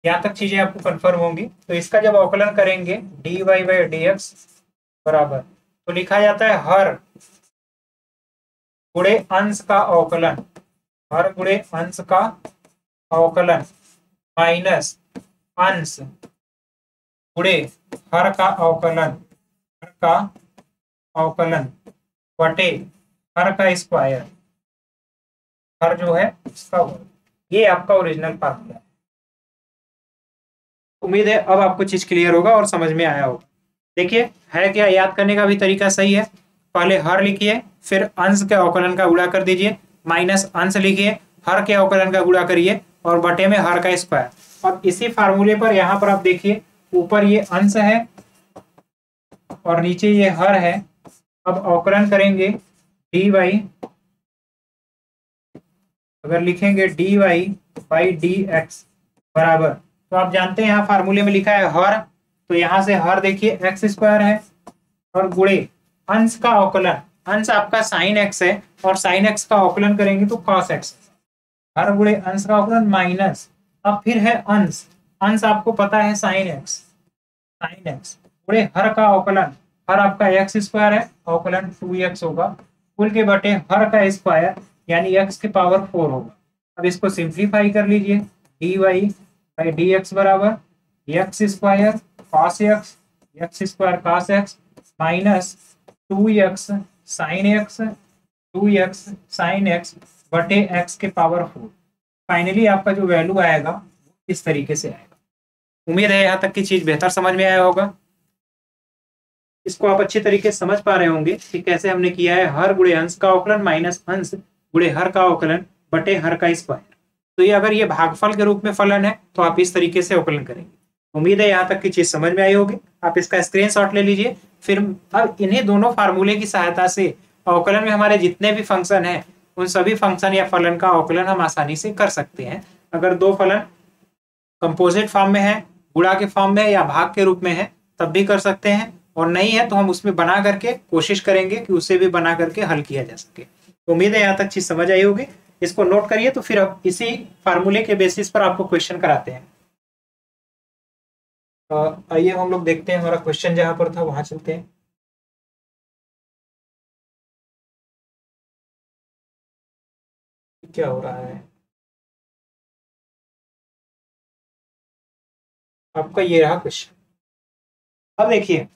यहाँ तक चीजें आपको कंफर्म होंगी। तो इसका जब अवकलन करेंगे dy बाई डी एक्स बराबर, तो लिखा जाता है हर गुणे अंश का अवकलन, माइनस अंश गुणे हर का अवकलन बटे हर का स्क्वायर, हर जो है उसका वर्ग। ये आपका ओरिजिनल फार्मूला है। उम्मीद है अब आपको चीज क्लियर होगा और समझ में आया होगा। देखिए है क्या, याद करने का भी तरीका सही है। पहले हर लिखिए, फिर अंश के अवकलन का गुणा कर दीजिए, माइनस अंश लिखिए, हर के अवकलन का गुणा करिए और बटे में हर का स्क्वायर। अब इसी फार्मूले पर यहाँ पर आप देखिए, ऊपर ये अंश है और नीचे ये हर है। अब अवकलन करेंगे dy, अगर लिखेंगे dy बाई डी एक्स बराबर, तो आप जानते हैं यहाँ फार्मूले में लिखा है हर, तो यहाँ से हर देखिए एक्स स्क्वायर है, और गुणे अंश का अवकलन, अंश आपका साइन एक्स है और साइन एक्स का अवकलन करेंगे तो कॉस एक्स, हर गुणे अंश का अवकलन माइनस, अब फिर है अंश आपको पता है साइन एक्स गुणे हर का अवकलन, हर आपका एक्स स्क्वायर है, अवकलन 2x होगा, कुल के बटे हर का स्क्वायर यानी x के पावर 4 होगा। अब इसको सिंप्लीफाई कर लीजिए, dy बाई डी एक्स बराबर x square cos x minus 2x sine x बटे x के पावर 4। फाइनली आपका जो वैल्यू आएगा इस तरीके से आएगा। उम्मीद है यहाँ तक की चीज बेहतर समझ में आया होगा। इसको आप अच्छी तरीके से समझ पा रहे होंगे कि कैसे हमने किया है हर गुणे अंश का अवकलन माइनस अंश गुणे हर का अवकलन बटे हर का स्क्वायर। तो ये अगर ये भागफल के रूप में फलन है तो आप इस तरीके से अवकलन करेंगे। उम्मीद है यहाँ तक की चीज समझ में आई होगी। आप इसका स्क्रीनशॉट ले लीजिए। फिर अब इन्हीं दोनों फार्मूले की सहायता से अवकलन में हमारे जितने भी फंक्शन हैं उन सभी फंक्शन या फलन का अवकलन हम आसानी से कर सकते हैं। अगर दो फलन कंपोजिट फॉर्म में है, गुणा के फॉर्म में या भाग के रूप में है तब भी कर सकते हैं, और नहीं है तो हम उसमें बना करके कोशिश करेंगे कि उसे भी बना करके हल किया जा सके। तो उम्मीद है यहाँ तक चीज समझ आई होगी। इसको नोट करिए, तो फिर अब इसी फार्मूले के बेसिस पर आपको क्वेश्चन कराते हैं। आइए हम लोग देखते हैं, हमारा क्वेश्चन जहां पर था वहां चलते हैं। क्या हो रहा है आपका, ये रहा क्वेश्चन। अब देखिए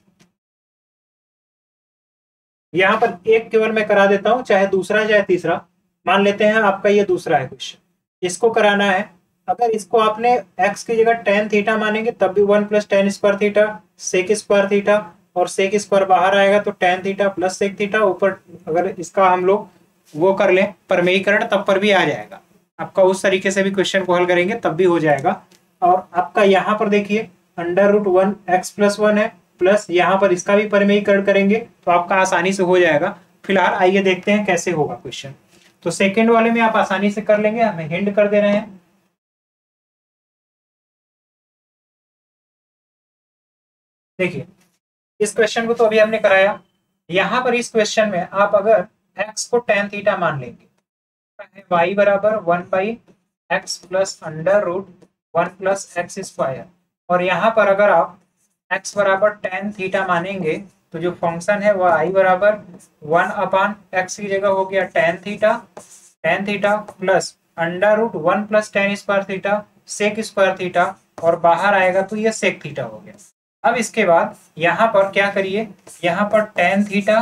यहाँ पर एक केवल मैं करा देता हूँ, चाहे दूसरा चाहे तीसरा। मान लेते हैं आपका ये दूसरा है क्वेश्चन, इसको कराना है। अगर इसको आपने x की जगह टेन थीटा मानेंगे तब भी 1 + tan² थीटा sec² थीटा, और sec² बाहर आएगा तो tan theta plus sec theta ऊपर। अगर इसका हम लोग वो कर लें परमेयीकरण तब पर भी आ जाएगा आपका। उस तरीके से भी क्वेश्चन को हल करेंगे तब भी हो जाएगा। और आपका यहाँ पर देखिए √1x+1 है, प्लस यहाँ पर इसका भी परिमेयीकरण करेंगे तो आपका आसानी से हो जाएगा। फिलहाल आइए देखते हैं कैसे होगा क्वेश्चन। तो सेकंड वाले में आप आसानी से कर लेंगे, हमें हिंट कर दे रहे हैं। देखिए इस क्वेश्चन को तो अभी हमने कराया। यहाँ पर इस क्वेश्चन में आप अगर x को tan थीटा मान लेंगे, y बराबर 1/x प्लस √1 + x²। और यहाँ पर अगर आप x बराबर tan थीटा मानेंगे तो जो फंक्शन है वह i बराबर 1/x की जगह हो गया tan theta plus √1 + tan² theta sec² theta, और बाहर आएगा तो ये sec थीटा हो गया। अब इसके बाद यहाँ पर क्या करिए, यहाँ पर tan theta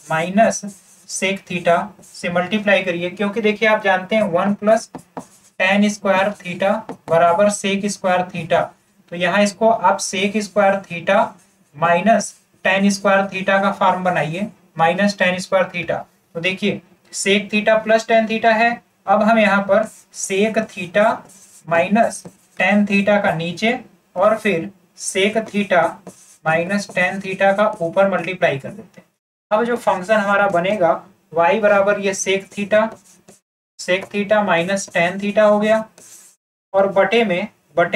minus sec theta से मल्टीप्लाई करिए, क्योंकि देखिए आप जानते हैं 1 + tan² थीटा बराबर sec² थीटा। तो यहाँ इसको आप sec² theta minus tan² theta का फॉर्म बनाइए, माइनस tan² थीटा। तो देखिए sec theta plus tan theta है। अब हम यहाँ पर sec theta minus tan theta का नीचे और फिर sec theta minus tan theta का ऊपर मल्टीप्लाई कर देते हैं। अब जो फंक्शन हमारा बनेगा y बराबर ये sec theta minus tan theta हो गया, और बटे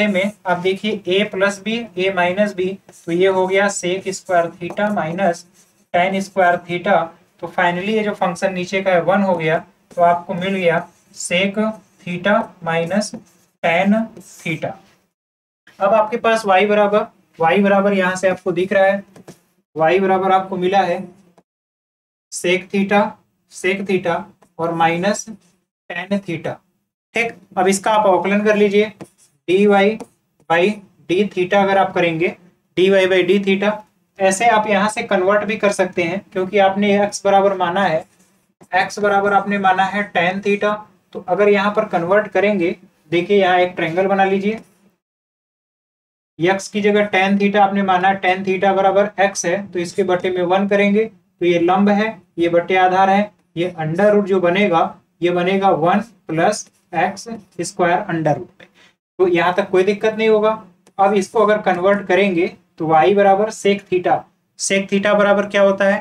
में आप देखिए a plus B a minus B, तो ये हो गया sec² theta minus tan² theta. तो फाइनली ये जो फंक्शन नीचे का है 1 हो गया, तो आपको मिल गया sec theta minus tan theta. अब आपके पास y बराबर यहाँ से आपको दिख रहा है, y बराबर आपको मिला है सेक थीटा और माइनस tan थीटा। ठीक, अब इसका आप अवकलन कर लीजिए, dy/d थीटा अगर आप करेंगे dy/d थीटा। ऐसे आप यहाँ से कन्वर्ट भी कर सकते हैं, क्योंकि आपने x बराबर माना है, x बराबर आपने माना है tan थीटा। तो अगर यहाँ पर कन्वर्ट करेंगे, देखिए यहाँ एक ट्रायंगल बना लीजिए, x की जगह tan थीटा आपने माना tan थीटा बराबर x है, तो इसके बटे में 1 करेंगे तो ये लंब है, ये बटे आधार है, ये अंडर रूट जो बनेगा ये बनेगा 1 + x² अंडर रूट में। तो यहाँ तक कोई दिक्कत नहीं होगा। अब इसको अगर कन्वर्ट करेंगे तो y बराबर सेक थीटा बराबर क्या होता है,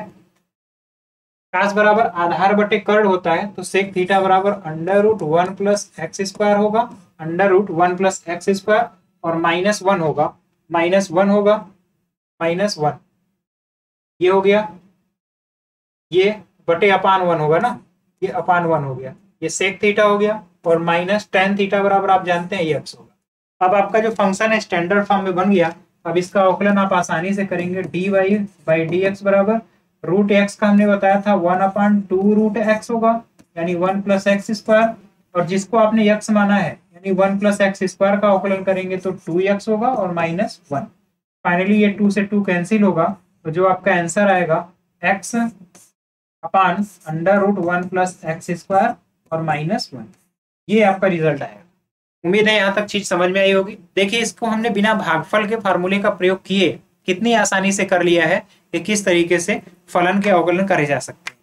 काश बराबर आधार बटे कर्ण होता है, तो सेक थीटा बराबर √1 + x² होगा, √1 + x², और -1 होगा, -1 ये हो गया, ये बटे अपान 1 होगा ना, ये अपान 1 हो गया, ये सेक थीटा हो गया, और माइनस tan थीटा बराबर आप जानते हैं ये x होगा। अब आपका जो फंक्शन है स्टैंडर्ड फॉर्म में बन गया। अब इसका अवकलन आप आसानी से करेंगे, dy/dx बराबर √x का हमने बताया था 1/2 √x होगा, यानी 1 + x², और जिसको आपने x माना है यानी 1 + x² का अवकलन करेंगे तो 2x होगा और -1। फाइनली ये 2 से 2 कैंसिल होगा, तो जो आपका आंसर आएगा x अपान √1 + x² और -1, ये आपका रिजल्ट आएगा। उम्मीद है यहाँ तक चीज समझ में आई होगी। देखिए इसको हमने बिना भागफल के फार्मूले का प्रयोग किए कितनी आसानी से कर लिया है कि किस तरीके से फलन के अवकलन करे जा सकते हैं।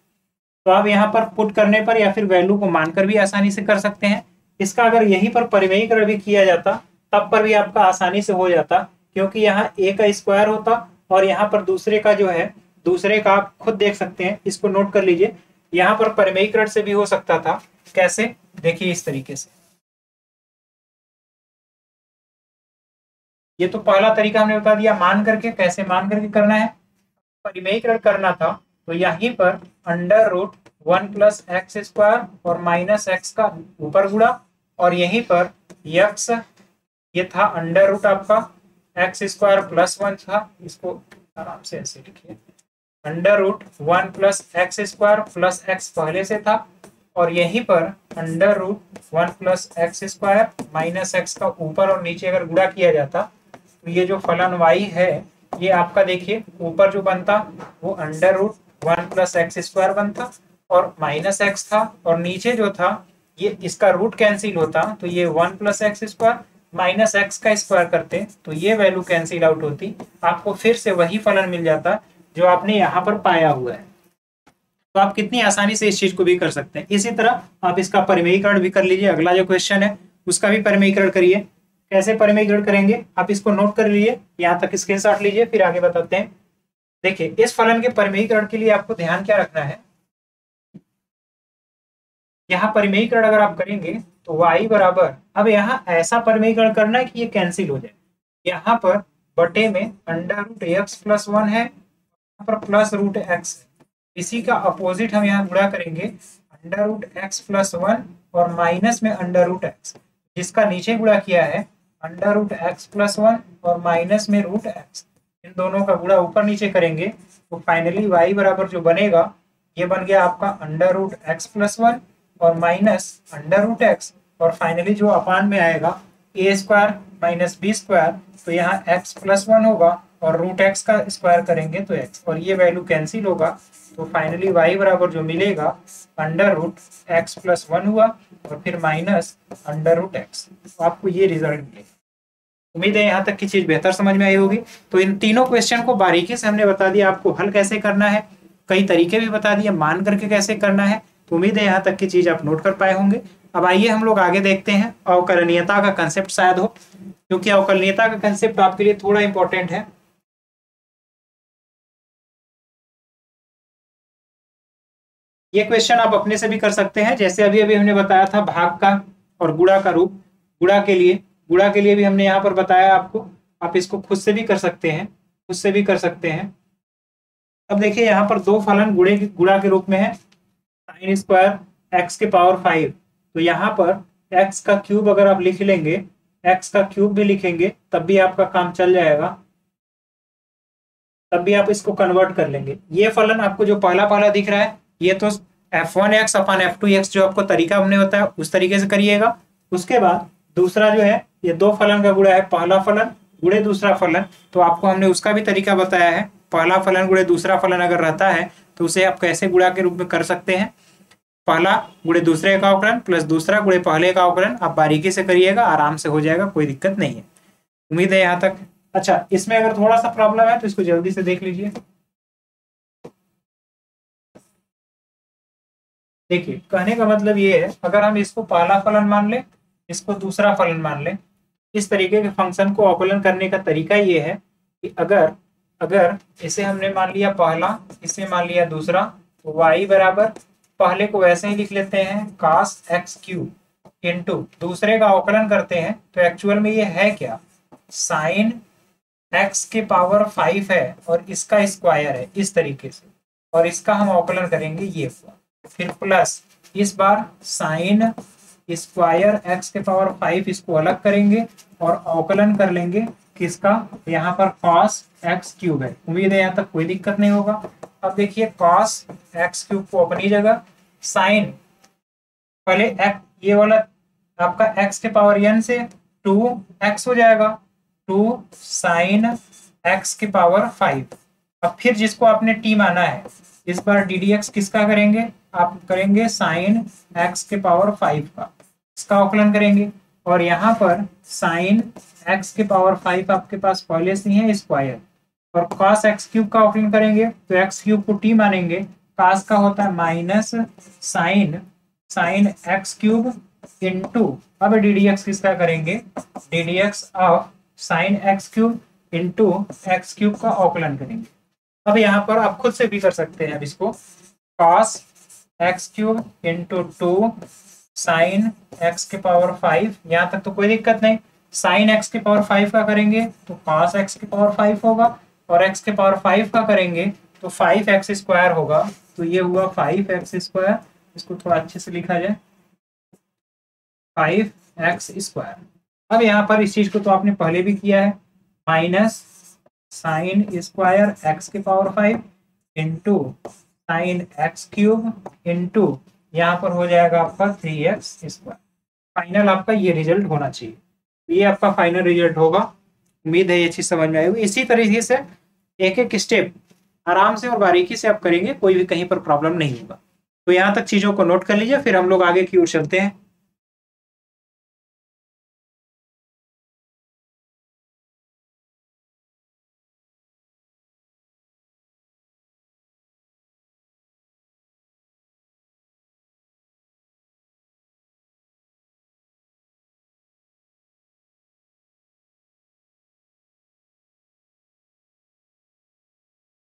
तो आप यहाँ पर पुट करने पर या फिर वैल्यू को मानकर भी आसानी से कर सकते हैं। इसका अगर यहीं पर परिमेयीकरण भी किया जाता तब पर भी आपका आसानी से हो जाता, क्योंकि यहाँ a का स्क्वायर होता और यहाँ पर दूसरे का जो है, दूसरे का आप खुद देख सकते हैं, इसको नोट कर लीजिए। यहाँ पर परिमेयीकरण से भी हो सकता था, कैसे, देखिए इस तरीके से। ये तो पहला तरीका हमने बता दिया मान करके, कैसे मान करके करना है। परिमेयीकरण करना था तो यहीं पर √1 + x² और -x का ऊपर गुणा, और यहीं पर x ये था अंडर रूट आपका एक्स स्क्वायर प्लस 1 था, इसको आराम से ऐसे लिखिए, under root 1 plus x square plus x पहले से था, और यहीं पर under root 1 plus x square minus x का ऊपर और नीचे अगर गुणा किया जाता तो ये जो फलन y है ये आपका देखिए ऊपर जो बनता वो under root 1 plus x square बनता और माइनस एक्स था, और नीचे जो था ये इसका रूट कैंसिल होता तो ये 1 plus x square minus x का स्क्वायर करते तो ये वैल्यू कैंसिल आउट होती, आपको फिर से वही फलन मिल जाता जो आपने यहाँ पर पाया हुआ है। तो आप कितनी आसानी से इस चीज को भी कर सकते हैं। इसी तरह आप इसका परिमेयीकरण भी कर लीजिए, अगला जो क्वेश्चन है उसका भी परिमेयीकरण करिए। कैसे परिमेयीकरण करेंगे आप इसको नोट कर लीजिए, यहाँ तक स्क्रीनशॉट लीजिए, फिर आगे बताते हैं। देखिए इस फलन के परिमेयीकरण के लिए आपको ध्यान क्या रखना है, यहाँ परिमेयीकरण अगर आप करेंगे तो y बराबर, अब यहाँ ऐसा परिमेयीकरण करना है कि ये कैंसिल हो जाए, यहाँ पर बटे में अंडर रूट एक्स प्लस 1 है, यहाँ पर प्लस रूट एक्स है, इसी का अपोजिट हम यहाँ गुणा करेंगे अंडर रूट एक्स प्लस 1 और माइनस में अंडर रूट एक्स, जिसका नीचे गुणा किया है अंडर रूट एक्स प्लस 1 और माइनस में रूट एक्स, इन दोनों का गुणा ऊपर नीचे करेंगे तो फाइनली y बराबर जो बनेगा ये बन गया आपका अंडर रूट एक्स प्लस 1 और माइनस अंडर रूट एक्स, और फाइनली जो अपान में आएगा ए स्क्वायर माइनस बी स्क्वायर, तो यहाँ एक्स प्लस 1 होगा और रूट एक्स का स्क्वायर करेंगे तो एक्स, और ये वैल्यू कैंसिल होगा तो फाइनली y बराबर जो मिलेगा अंडर रूट एक्स प्लस 1 हुआ और फिर माइनस अंडर रूट एक्स, तो आपको ये रिजल्ट मिलेगा। उम्मीद है यहाँ तक की चीज बेहतर समझ में आई होगी। तो इन तीनों क्वेश्चन को बारीकी से हमने बता दिया, आपको हल कैसे करना है, कई तरीके भी बता दिए, मान करके कैसे करना है। तो उम्मीद है यहाँ तक की चीज आप नोट कर पाए होंगे। अब आइए हम लोग आगे देखते हैं, अवकलनीयता का कंसेप्ट शायद हो, क्योंकि अवकलनीयता का कंसेप्ट आपके लिए थोड़ा इंपॉर्टेंट है। ये क्वेश्चन आप अपने से भी कर सकते हैं, जैसे अभी अभी हमने बताया था भाग का और गुणा का रूप, गुणा के लिए भी हमने यहाँ पर बताया आपको, आप इसको खुद से भी कर सकते हैं, खुद से भी कर सकते हैं। अब देखिए यहाँ पर दो फलन गुणा के रूप में है, साइन स्क्वायर एक्स के पावर 5, तो यहाँ पर एक्स का क्यूब अगर आप लिख लेंगे, एक्स का क्यूब भी लिखेंगे तब भी आपका काम चल जाएगा, तब भी आप इसको कन्वर्ट कर लेंगे। ये फलन आपको जो पहला पहला दिख रहा है ये तो f1x अपन f2x जो आपको तरीका हमने बताया उस तरीके से करिएगा। उसके बाद दूसरा जो है ये दो फलन का गुणा है, पहला फलन गुणे दूसरा फलन, तो आपको हमने उसका भी तरीका बताया है। पहला फलन गुणे दूसरा फलन अगर रहता है तो उसे आप कैसे गुणा के रूप में कर सकते हैं, पहला गुणे दूसरे का अवकलन प्लस दूसरा गुणे पहले का अवकलन, आप बारीकी से करिएगा, आराम से हो जाएगा, कोई दिक्कत नहीं है। उम्मीद है यहाँ तक। अच्छा इसमें अगर थोड़ा सा प्रॉब्लम है तो इसको जल्दी से देख लीजिए। देखिए कहने का मतलब ये है, अगर हम इसको पहला फलन मान ले, इसको दूसरा फलन मान ले, इस तरीके के फंक्शन को अवकलन करने का तरीका ये है कि अगर इसे हमने मान लिया पहला, इसे मान लिया दूसरा, तो y बराबर पहले को वैसे ही लिख लेते हैं cos x क्यूब इंटू दूसरे का अवकलन करते हैं तो एक्चुअल में ये है क्या, साइन x के पावर 5 है और इसका स्क्वायर है इस तरीके से, और इसका हम अवकलन करेंगे ये, फिर प्लस इस बार साइन स्क्वायर x के पावर 5 इसको अलग करेंगे और अवकलन कर लेंगे किसका, यहाँ पर cos x क्यूब है। उम्मीद है यहाँ तक कोई दिक्कत नहीं होगा। अब देखिए cos x क्यूब को अपनी जगह, साइन पहले x ये वाला आपका x के पावर n से 2x हो जाएगा, 2 साइन x के पावर 5। अब फिर जिसको आपने t माना है इस बार ddx किसका करेंगे, आप करेंगे साइन x के पावर 5 का, इसका अवकलन करेंगे, और यहाँ पर साइन x के पावर 5 आपके पास पहले से है स्क्वायर, और cos x क्यूब का अवकलन करेंगे तो x क्यूब को t मानेंगे, cos का होता है minus sine x cube into, अब ddx किसका करेंगे, ddx of sine x cube into x cube का अवकलन करेंगे। अब यहाँ पर आप खुद से भी कर सकते हैं, अब इसको cos x cube into 2 sine x के पावर 5, यहाँ तक तो कोई दिक्कत नहीं। साइन x के पावर 5 का करेंगे तो cos x के पावर 5 होगा, और x के पावर 5 का करेंगे तो 5x स्क्वायर होगा, तो ये हुआ 5x स्क्वायर, इसको थोड़ा अच्छे से लिखा जाए 5x स्क्वायर। अब यहाँ पर इस चीज को तो आपने पहले भी किया है, माइनस साइन स्क्वायर एक्स की power 5 into sine x cube into यहाँ पर हो जाएगा आपका 3x स्क्वायर। फाइनल आपका ये रिजल्ट होना चाहिए। ये आपका फाइनल रिजल्ट होगा। उम्मीद है ये चीज समझ में आएगी। इसी तरीके से एक एक स्टेप आराम से और बारीकी से आप करेंगे, कोई भी कहीं पर प्रॉब्लम नहीं होगा। तो यहाँ तक चीजों को नोट कर लीजिए, फिर हम लोग आगे की ओर चलते हैं।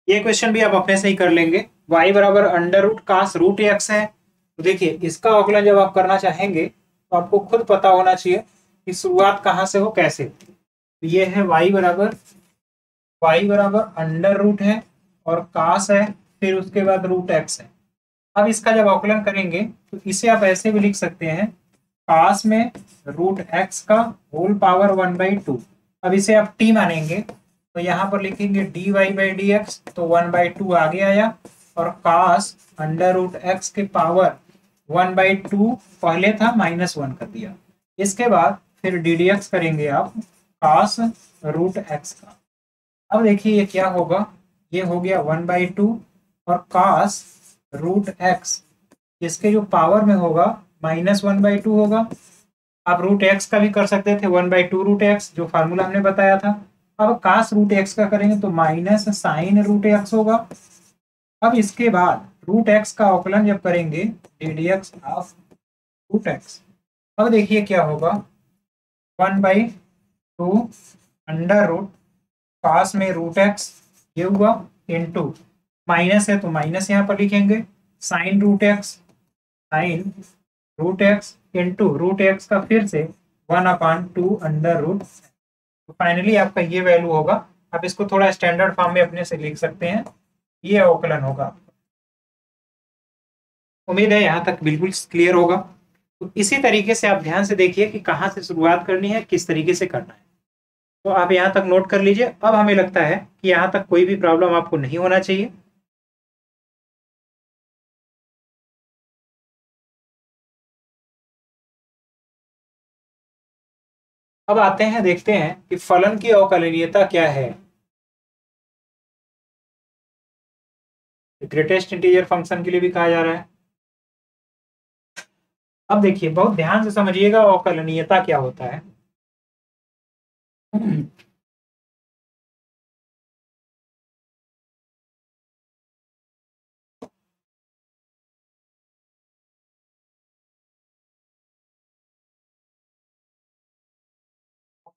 ये क्वेश्चन भी आप अपने से ही कर लेंगे। y बराबर अंडर रूट कास रूट एक्स है। तो देखिए इसका अवकलन जब आप करना चाहेंगे तो आपको खुद पता होना चाहिए कि शुरुआत कहाँ से हो, कैसे। तो ये है y बराबर अंडर रूट है और कास है, फिर उसके बाद रूट एक्स है। अब इसका जब अवकलन करेंगे तो इसे आप ऐसे भी लिख सकते हैं, कास में रूट एक्स का होल पावर 1/2। अब इसे आप t मानेंगे तो यहाँ पर लिखेंगे dy बाई डी एक्स, तो 1/2 आगे आया, और कास अंडर रूट एक्स के पावर 1/2 पहले था -1 कर दिया। इसके बाद फिर डी डी एक्स करेंगे आप कास रूट एक्स का। अब देखिए ये क्या होगा, ये हो गया 1/2 और कास रूट एक्स इसके जो पावर में होगा -1/2 होगा। आप रूट एक्स का भी कर सकते थे 1/2 रूट एक्स, जो फार्मूला हमने बताया था। अब कास रूट एक्स का करेंगे तो माइनस साइन रूट एक्स होगा। अब इसके बाद रूट एक्स का अवकलन जब करेंगे D D X of root X, अब देखिए क्या होगा, 1/2 अंडर रूट कास में रूट एक्स ये हुआ इंटू माइनस है तो माइनस यहाँ पर लिखेंगे sine root x into root x का फिर से 1/2 अंडर रूट। तो फाइनली आपका ये वैल्यू होगा। आप इसको थोड़ा स्टैंडर्ड फॉर्म में अपने से लिख सकते हैं, ये अवकलन होगा। उम्मीद है यहाँ तक बिल्कुल क्लियर होगा। तो इसी तरीके से आप ध्यान से देखिए कि कहाँ से शुरुआत करनी है, किस तरीके से करना है। तो आप यहाँ तक नोट कर लीजिए। अब हमें लगता है कि यहाँ तक कोई भी प्रॉब्लम आपको नहीं होना चाहिए। अब आते हैं, देखते हैं कि फलन की अवकलनीयता क्या है। ग्रेटेस्ट इंटीजर फंक्शन के लिए भी कहा जा रहा है। अब देखिए बहुत ध्यान से समझिएगा अवकलनीयता क्या होता है।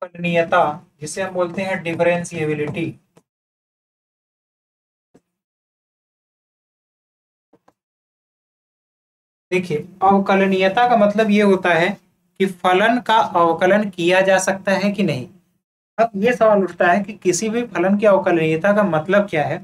अवकलनीयता जिसे हम बोलते हैं डिफरेंशिएबिलिटी। देखिए अवकलनीयता का मतलब ये होता है कि फलन का अवकलन किया जा सकता है कि नहीं। अब ये सवाल उठता है कि किसी भी फलन की अवकलनीयता का मतलब क्या है।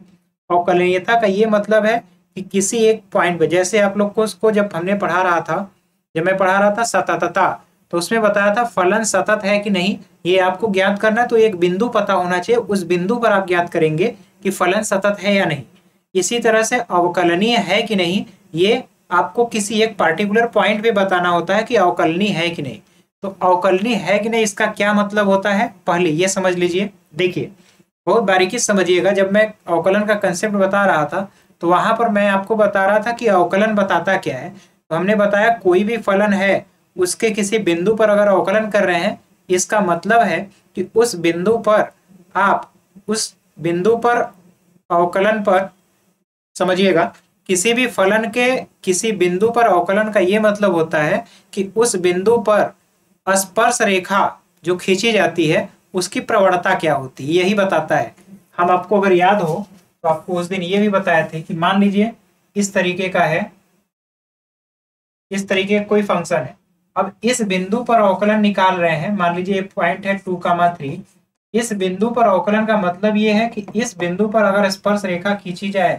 अवकलनीयता का ये मतलब है कि किसी एक पॉइंट पे, जैसे आप लोग को उसको जब हमने पढ़ा रहा था, जब मैं पढ़ा रहा था सततता, तो उसमें बताया था फलन सतत है कि नहीं, ये आपको ज्ञात करना है। तो एक बिंदु पता होना चाहिए, उस बिंदु पर आप ज्ञात करेंगे कि फलन सतत है या नहीं। इसी तरह से अवकलनीय है कि नहीं, ये आपको किसी एक पार्टिकुलर पॉइंट पे बताना होता है कि अवकलनीय है कि नहीं। तो अवकलनीय है कि नहीं इसका क्या मतलब होता है, पहले ये समझ लीजिए। देखिए बहुत बारीकी समझिएगा। जब मैं अवकलन का कंसेप्ट बता रहा था तो वहां पर मैं आपको बता रहा था कि अवकलन बताता क्या है। तो हमने बताया कोई भी फलन है उसके किसी बिंदु पर अगर अवकलन कर रहे हैं, इसका मतलब है कि उस बिंदु पर आप उस बिंदु पर अवकलन पर, समझिएगा, किसी भी फलन के किसी बिंदु पर अवकलन का ये मतलब होता है कि उस बिंदु पर स्पर्श रेखा जो खींची जाती है उसकी प्रवणता क्या होती है, यही बताता है। हम आपको अगर याद हो तो आपको उस दिन ये भी बताए थे कि मान लीजिए इस तरीके का है, इस तरीके का कोई फंक्शन है। अब इस बिंदु पर अवकलन निकाल रहे हैं, मान लीजिए एक पॉइंट है 2,3। इस बिंदु पर अवकलन का मतलब ये है कि इस बिंदु पर अगर स्पर्श रेखा खींची जाए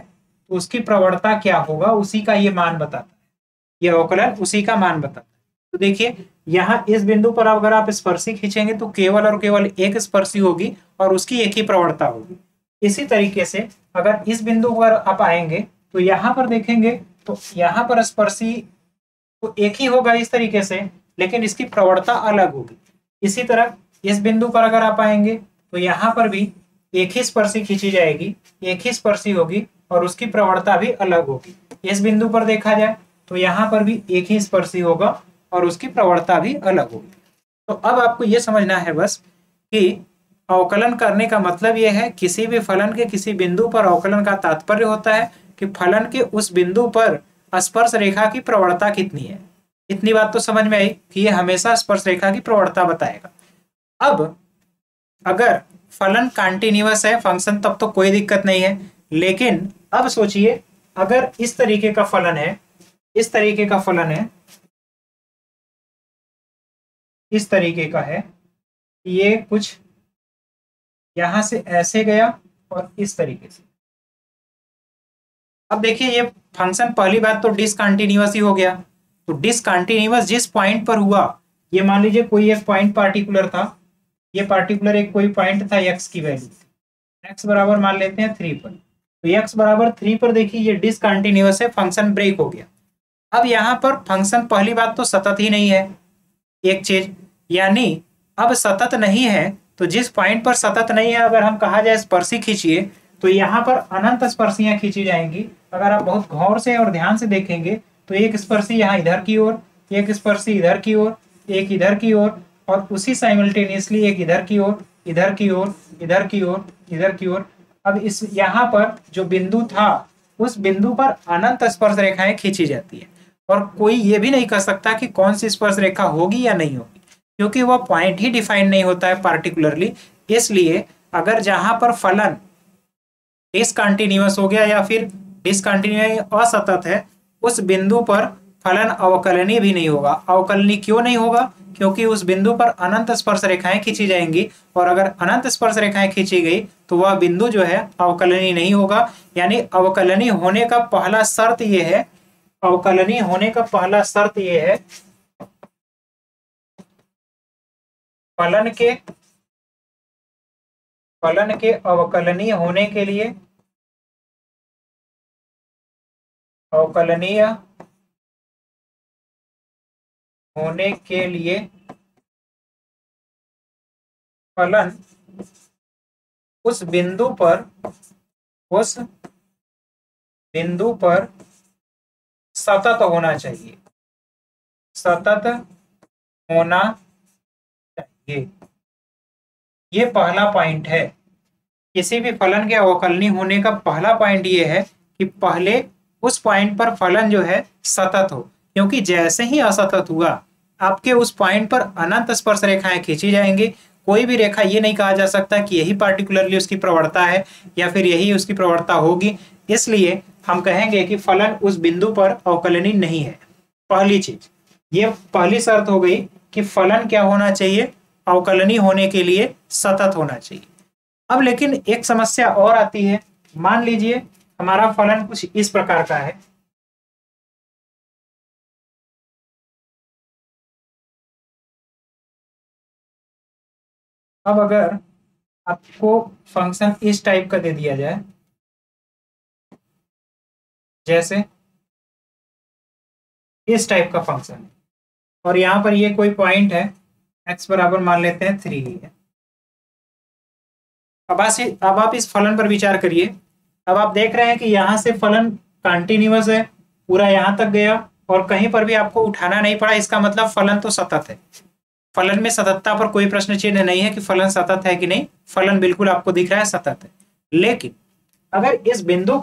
तो उसकी प्रवणता क्या होगा, उसी का ये मान बताता है। ये अवकलन उसी का मान बताता है। तो देखिए यहाँ इस बिंदु पर अगर आप स्पर्शी खींचेंगे तो केवल और केवल एक स्पर्शी होगी और उसकी एक ही प्रवणता होगी। इसी तरीके से अगर इस बिंदु पर आप आएंगे तो यहाँ पर देखेंगे तो यहाँ पर स्पर्शी तो एक ही होगा इस तरीके से, लेकिन इसकी प्रवणता अलग होगी। इसी तरह इस बिंदु पर अगर आप आएंगे तो यहाँ पर भी एक ही स्पर्शी खींची जाएगी, एक ही स्पर्शी होगी और उसकी प्रवणता भी अलग होगी। इस बिंदु पर देखा जाए तो यहाँ पर भी एक ही स्पर्शी होगा और उसकी प्रवणता भी अलग होगी। तो अब आपको यह समझना है बस कि अवकलन करने का मतलब यह है किसी भी फलन के किसी बिंदु पर अवकलन का तात्पर्य होता है कि फलन के उस बिंदु पर स्पर्श रेखा की प्रवणता कितनी है। इतनी बात तो समझ में आई कि यह हमेशा स्पर्श रेखा की प्रवणता बताएगा। अब अगर फलन कंटीन्यूअस है फंक्शन तब तो कोई दिक्कत नहीं है, लेकिन अब सोचिए अगर इस तरीके का फलन है, इस तरीके का फलन है, इस तरीके का है, ये कुछ यहां से ऐसे गया और इस तरीके से। अब देखिए ये फंक्शन पहली बात तो डिसकंटिन्यूअस ही हो गया। तो डिसकंटिन्यूअस जिस पॉइंट पर हुआ, ये मान लीजिए कोई एक पॉइंट पार्टिकुलर था, ये पार्टिकुलर एक कोई पॉइंट था एक्स की वैल्यू, एक्स बराबर मान लेते हैं 3 पर। तो एक्स बराबर 3 पर देखिए ये डिसकंटिन्यूअस है, फंक्शन ब्रेक हो गया। अब यहाँ पर फंक्शन पहली बात तो सतत ही नहीं है एक चीज, यानी अब सतत नहीं है तो जिस पॉइंट पर सतत नहीं है अगर हम कहा जाए स्पर्शी खींचिए तो यहाँ पर अनंत स्पर्शियां खींची जाएंगी। अगर आप बहुत गौर से और ध्यान से देखेंगे तो एक स्पर्शी यहाँ इधर की ओर, एक स्पर्शी इधर की ओर, एक इधर की ओर और उसी साइमल्टेनियसली एक इधर की ओर, इधर की ओर, इधर की ओर, इधर की ओर। अब इस यहाँ पर जो बिंदु था उस बिंदु पर अनंत स्पर्श रेखाएं खींची जाती है और कोई ये भी नहीं कर सकता कि कौन सी स्पर्श रेखा होगी या नहीं होगी, क्योंकि वह पॉइंट ही डिफाइन नहीं होता है पार्टिकुलरली। इसलिए अगर जहां पर फलन डिसकंटिन्यूअस हो गया या फिर डिसकंटिन्यूअस असतत है, उस बिंदु पर फलन अवकलनीय भी नहीं होगा। अवकलनीय क्यों नहीं होगा? क्योंकि उस बिंदु पर अनंत स्पर्श रेखाएं खींची जाएंगी और अगर अनंत स्पर्श रेखाएं खींची गई तो वह बिंदु जो है अवकलनीय नहीं होगा। यानी अवकलनीय होने का पहला शर्त यह है, अवकलनीय होने का पहला शर्त यह है फलन के अवकलनीय होने के लिए, अवकलनीय होने के लिए फलन उस बिंदु पर सतत होना चाहिए, सतत होना चाहिए। ये पहला पॉइंट है। किसी भी फलन के अवकलनीय होने का पहला पॉइंट ये है कि पहले उस पॉइंट पर फलन जो है सतत हो, क्योंकि जैसे ही असतत हुआ आपके उस पॉइंट पर अनंत स्पर्श रेखाएं खींची जाएंगी। कोई भी रेखा ये नहीं कहा जा सकता कि यही पार्टिकुलरली उसकी प्रवणता है या फिर यही उसकी प्रवणता होगी। इसलिए हम कहेंगे कि फलन उस बिंदु पर अवकलनीय नहीं है। पहली चीज, ये पहली शर्त हो गई कि फलन क्या होना चाहिए, अवकलनीय होने के लिए सतत होना चाहिए। अब लेकिन एक समस्या और आती है। मान लीजिए हमारा फलन कुछ इस प्रकार का है, अब अगर आपको फंक्शन इस टाइप का दे दिया जाए, जैसे इस टाइप का फंक्शन, और यहां पर ये कोई पॉइंट है x बराबर मान लेते हैं 3 है। अब आप इस फलन पर विचार करिए। अब आप देख रहे हैं कि यहां से फलन कंटिन्यूअस है, पूरा यहां तक गया और कहीं पर भी आपको उठाना नहीं पड़ा। इसका मतलब फलन तो सतत है। फलन में सततता पर कोई प्रश्न चिन्ह नहीं है कि फलन सतत है कि नहीं, फलन बिल्कुल आपको दिख रहा है सतत है। लेकिन अगर इस बिंदु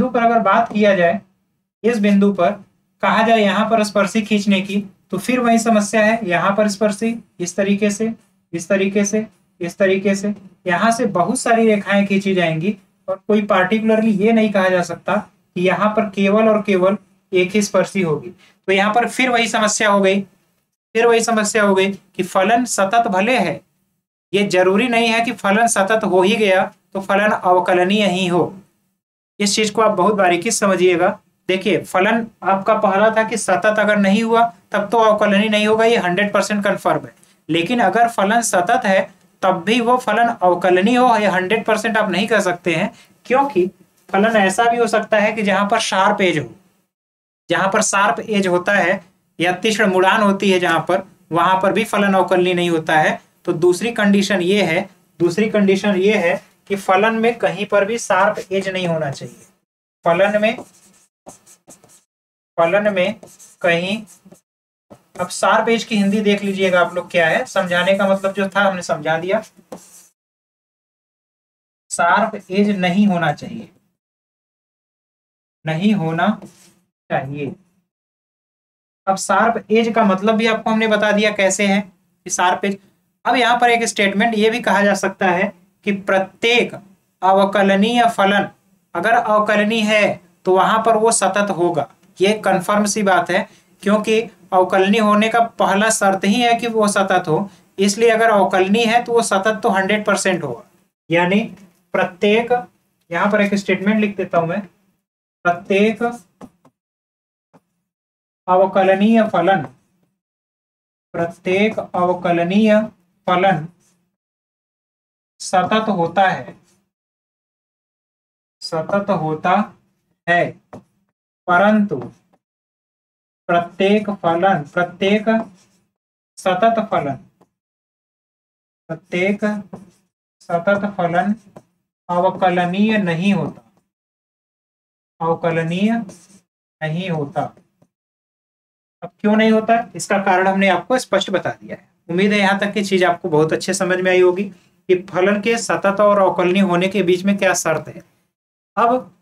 पर अगर बात किया जाए, इस बिंदु पर कहा जाए यहाँ पर स्पर्शी खींचने की, तो फिर वही समस्या है। यहाँ पर स्पर्शी इस तरीके से, इस तरीके से, इस तरीके से, यहाँ से बहुत सारी रेखाएं खींची जाएंगी और कोई पार्टिकुलरली ये नहीं कहा जा सकता कि यहाँ पर केवल और केवल एक ही स्पर्शी होगी। तो यहाँ पर फिर वही समस्या हो गई, कि फलन सतत भले है, ये जरूरी नहीं है कि फलन सतत हो ही गया तो फलन अवकलनीय ही हो। इस चीज को आप बहुत बारीकी से समझिएगा देखिए फलन आपका पहला था कि सतत अगर नहीं हुआ तब तो अवकलनीय नहीं होगा, ये 100% कन्फर्म है। लेकिन अगर फलन सतत है तब भी वो फलन अवकलनीय हो, ये 100% आप नहीं कर सकते हैं, क्योंकि फलन ऐसा भी हो सकता है कि जहां पर शार्प एज हो, जहां पर शार्प एज होता है या तीक्ष्ण मुड़ान होती है जहां पर, वहां पर भी फलन अवकलनीय नहीं होता है। तो दूसरी कंडीशन ये है कि फलन में कहीं पर भी शार्प एज नहीं होना चाहिए। फलन में कहीं, अब शार्प एज की हिंदी देख लीजिएगा आप लोग क्या है, समझाने का मतलब जो था हमने समझा दिया। शार्प एज नहीं होना चाहिए, नहीं होना चाहिए। अब शार्प एज का मतलब भी आपको हमने बता दिया कैसे है कि शार्प एज। अब यहाँ पर एक स्टेटमेंट ये भी कहा जा सकता है कि प्रत्येक अवकलनीय फलन अगर अवकलनीय है तो वहां पर वो सतत होगा। ये कंफर्म सी बात है, क्योंकि अवकलनीय होने का पहला शर्त ही है कि वो सतत हो, इसलिए अगर अवकलनीय है तो वो सतत तो 100% होगा। यानी प्रत्येक, यहां पर एक स्टेटमेंट लिख देता हूं मैं, प्रत्येक अवकलनीय फलन, प्रत्येक अवकलनीय फलन सतत होता है, सतत होता है, परंतु प्रत्येक फलन, प्रत्येक सतत फलन, प्रत्येक सतत फलन अवकलनीय नहीं होता, अवकलनीय नहीं होता। अब क्यों नहीं होता, इसका कारण हमने आपको स्पष्ट बता दिया है। उम्मीद है यहाँ तक की चीज आपको बहुत अच्छे समझ में आई होगी कि फलन के सतत और अवकलनीय होने के बीच में क्या शर्त है। अब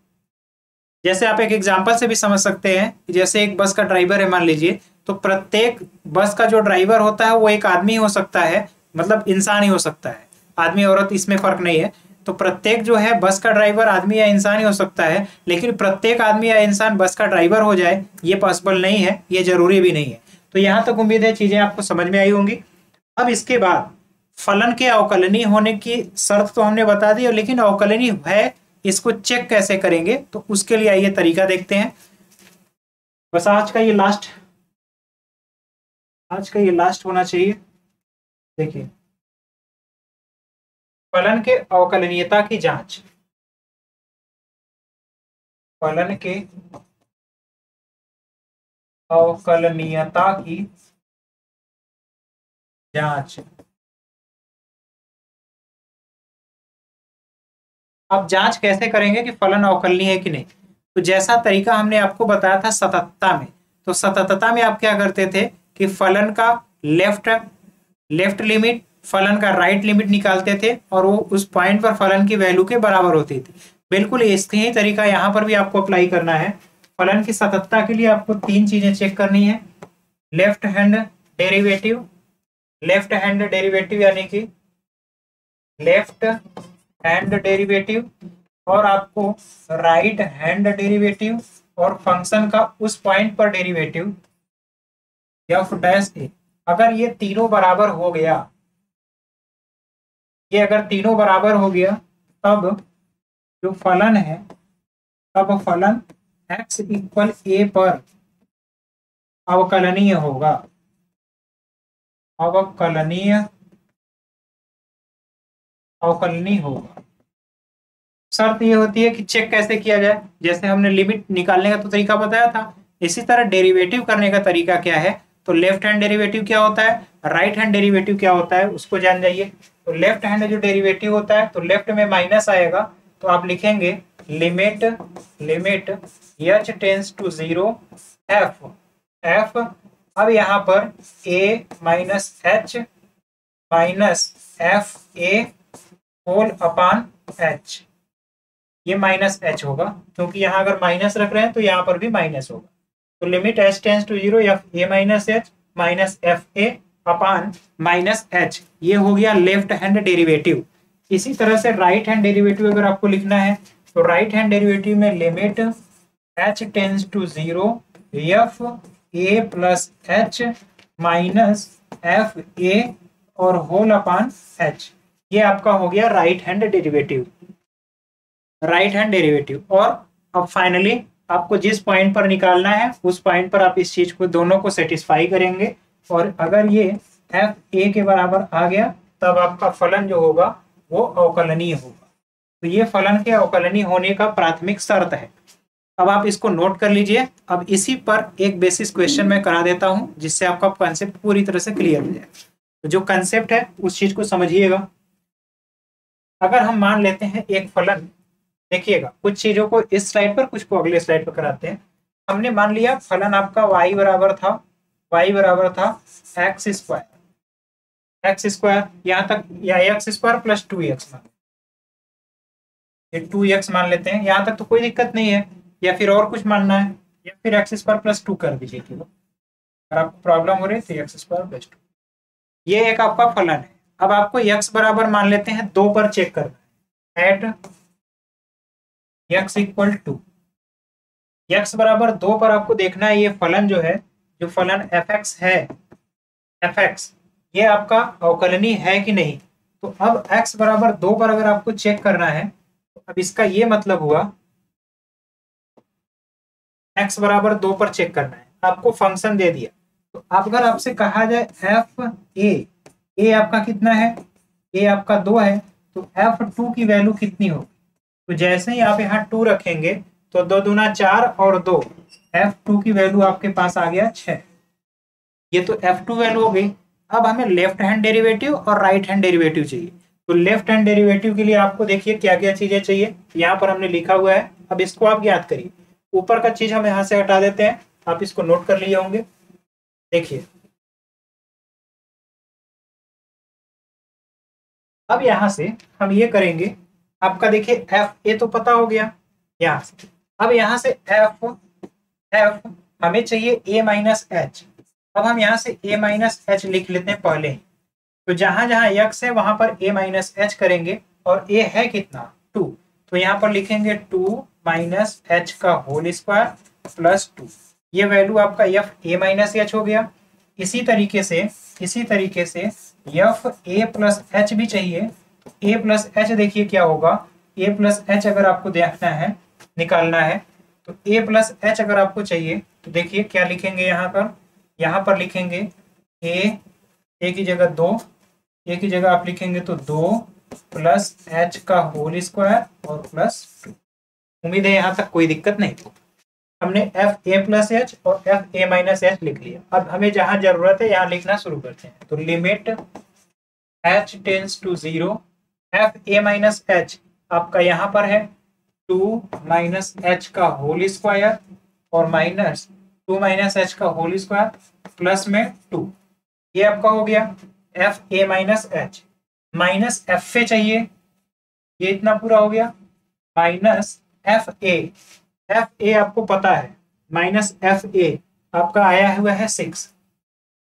जैसे आप एक एग्जांपल से भी समझ सकते हैं कि जैसे एक बस का ड्राइवर है मान लीजिए, तो प्रत्येक बस का जो ड्राइवर होता है वो एक आदमी हो सकता है, मतलब इंसान ही हो सकता है, आदमी औरत इसमें फर्क नहीं है। तो प्रत्येक जो है बस का ड्राइवर आदमी या इंसान ही हो सकता है, लेकिन प्रत्येक आदमी या इंसान बस का ड्राइवर हो जाए ये पॉसिबल नहीं है, ये जरूरी भी नहीं है। तो यहाँ तक उम्मीद है चीजें आपको समझ में आई होंगी। अब इसके बाद फलन के अवकलनीय होने की शर्त तो हमने बता दी, लेकिन अवकलनीय है इसको चेक कैसे करेंगे, तो उसके लिए आइए तरीका देखते हैं। बस आज का ये लास्ट होना चाहिए। देखिए फलन के अवकलनीयता की जांच, फलन के अवकलनीयता की जांच। अब जांच कैसे करेंगे कि फलन अवकलनीय है कि नहीं, तो जैसा तरीका हमने आपको बताया था सततता में, तो सततता में आप क्या करते थे कि फलन का लेफ्ट लिमिट, फलन का राइट लिमिट निकालते थे और वो उस पॉइंट पर फलन की वैल्यू के बराबर होती थी। बिल्कुल इसका ही तरीका यहाँ पर भी आपको अप्लाई करना है। फलन की सततता के लिए आपको 3 चीजें चेक करनी है, लेफ्ट हैंड डेरिवेटिव यानी कि लेफ्ट हैंड डेरिवेटिव, और आपको राइट हैंड डेरिवेटिव, और फंक्शन का उस पॉइंट पर डेरिवेटिव एफ डैश ए। अगर ये तीनों बराबर हो गया, ये अगर तीनों बराबर हो गया, तब जो फलन है, तब फलन x इक्वल ए पर अवकलनीय होगा, अवकलनीय होगा। शर्त ये होती है कि चेक कैसे किया जाए, जैसे हमने लिमिट निकालने का तो तरीका बताया था, इसी तरह डेरिवेटिव करने का तरीका क्या है। तो लेफ्ट हैंड डेरिवेटिव क्या होता है, राइट हैंड डेरिवेटिव क्या होता है, उसको जान जाइए। तो लेफ्ट हैंड जो डेरिवेटिव होता है, तो लेफ्ट में माइनस आएगा, तो आप लिखेंगे limit h tends to 0 f। अब यहाँ पर a minus h minus F A whole upon h, ये माइनस h होगा, क्योंकि यहाँ अगर माइनस रख रहे हैं तो यहाँ पर भी माइनस होगा। तो limit h tends to 0 F A minus h minus F A upon minus h, ये हो गया लेफ्ट हैंड डेरिवेटिव। इसी तरह से राइट हैंड डेरिवेटिव अगर आपको लिखना है, तो राइट हैंड डेरिवेटिव में limit h tends to 0 F A plus h minus F A और होल अपॉन h, ये आपका हो गया राइट हैंड डेरिवेटिव। और अब फाइनली आपको जिस पॉइंट पर निकालना है उस पॉइंट पर आप इस चीज को दोनों को सेटिस्फाई करेंगे, और अगर ये एफ ए के बराबर आ गया तब आपका फलन जो होगा वो अवकलनीय होगा। तो ये फलन के अवकलनीय होने का प्राथमिक शर्त है। अब आप इसको नोट कर लीजिए। अब इसी पर एक बेसिस क्वेश्चन मैं करा देता हूं जिससे आपका कंसेप्ट पूरी तरह से क्लियर हो जाए। तो जो कंसेप्ट है उस चीज को समझिएगा। अगर हम मान लेते हैं एक फलन, देखिएगा कुछ चीजों को इस स्लाइड पर, कुछ को अगले स्लाइड पर कराते हैं। हमने मान लिया फलन आपका y बराबर था एक्स स्क्वायर यहाँ तक, या एक्स स्क्वायर प्लस 2x मान, ये 2x मान लेते हैं, यहाँ तक तो कोई दिक्कत नहीं है। या फिर और कुछ मानना है, या फिर एक्स स्क्वायर प्लस 2 कर दीजिए। अगर आपको प्रॉब्लम हो रही है तो एक्स स्क्वायर प्लस 2, ये एक आपका फलन है। अब आपको x बराबर मान लेते हैं 2 पर चेक करना है, at x equal to, x बराबर 2 पर आपको देखना है ये फलन जो है, जो फलन fx है, fx ये आपका अवकलनीय है कि नहीं। तो अब x बराबर 2 पर अगर आपको चेक करना है तो अब इसका ये मतलब हुआ x बराबर 2 पर चेक करना है, आपको फंक्शन दे दिया। तो अब अगर आपसे कहा जाए एफ ए आपका कितना है, ए आपका 2 है, तो f2 की वैल्यू कितनी होगी। तो जैसे ही आप यहाँ 2 रखेंगे तो 2 दूना 4 और 2, f2 की वैल्यू आपके पास आ गया 6। ये तो f2 वैल्यू हो गई। अब हमें लेफ्ट हैंड डेरिवेटिव और राइट हैंड डेरिवेटिव चाहिए। तो लेफ्ट हैंड डेरिवेटिव के लिए आपको देखिए क्या क्या चीजें चाहिए, यहाँ पर हमने लिखा हुआ है। अब इसको आप ज्ञात करिए। ऊपर का चीज हम यहाँ से हटा देते हैं, आप इसको नोट कर लिए होंगे। देखिए अब यहाँ से हम ये करेंगे, आपका देखिए एफ ए तो पता हो गया यहाँ से। अब यहाँ से एफ हमें चाहिए ए माइनस एच। अब हम यहाँ से ए माइनस एच लिख लेते हैं पहले ही। तो जहां जहां एक्स है वहां पर ए माइनस एच करेंगे, और ए है कितना 2, तो यहाँ पर लिखेंगे 2 माइनस एच का होल स्क्वायर प्लस 2। ये वैल्यू आपका एफ ए माइनस एच हो गया। इसी तरीके से एफ ए प्लस एच भी चाहिए। ए प्लस एच देखिए क्या होगा, ए प्लस एच अगर आपको देखना है, निकालना है, तो ए प्लस एच अगर आपको चाहिए तो देखिए क्या लिखेंगे यहाँ पर लिखेंगे ए की जगह 2, ए की जगह आप लिखेंगे तो 2 प्लस एच का होल स्क्वायर और प्लस 2। उम्मीद है यहाँ तक कोई दिक्कत नहीं। हमने एफ ए प्लस एच और एफ ए माइनस एच लिख लिया। अब हमें जहां जरूरत है यहाँ लिखना शुरू करते हैं। तो limit H tends to 0, F A minus H आपका यहाँ पर है 2 माइनस एच का होल स्क्वायर और माइनस 2 माइनस एच का होल स्क्वायर प्लस में 2। ये आपका हो गया F A minus H. Minus F A चाहिए, ये इतना पूरा हो गया, माइनस एफ ए आपको पता है, माइनस एफ ए आपका आया हुआ है 6,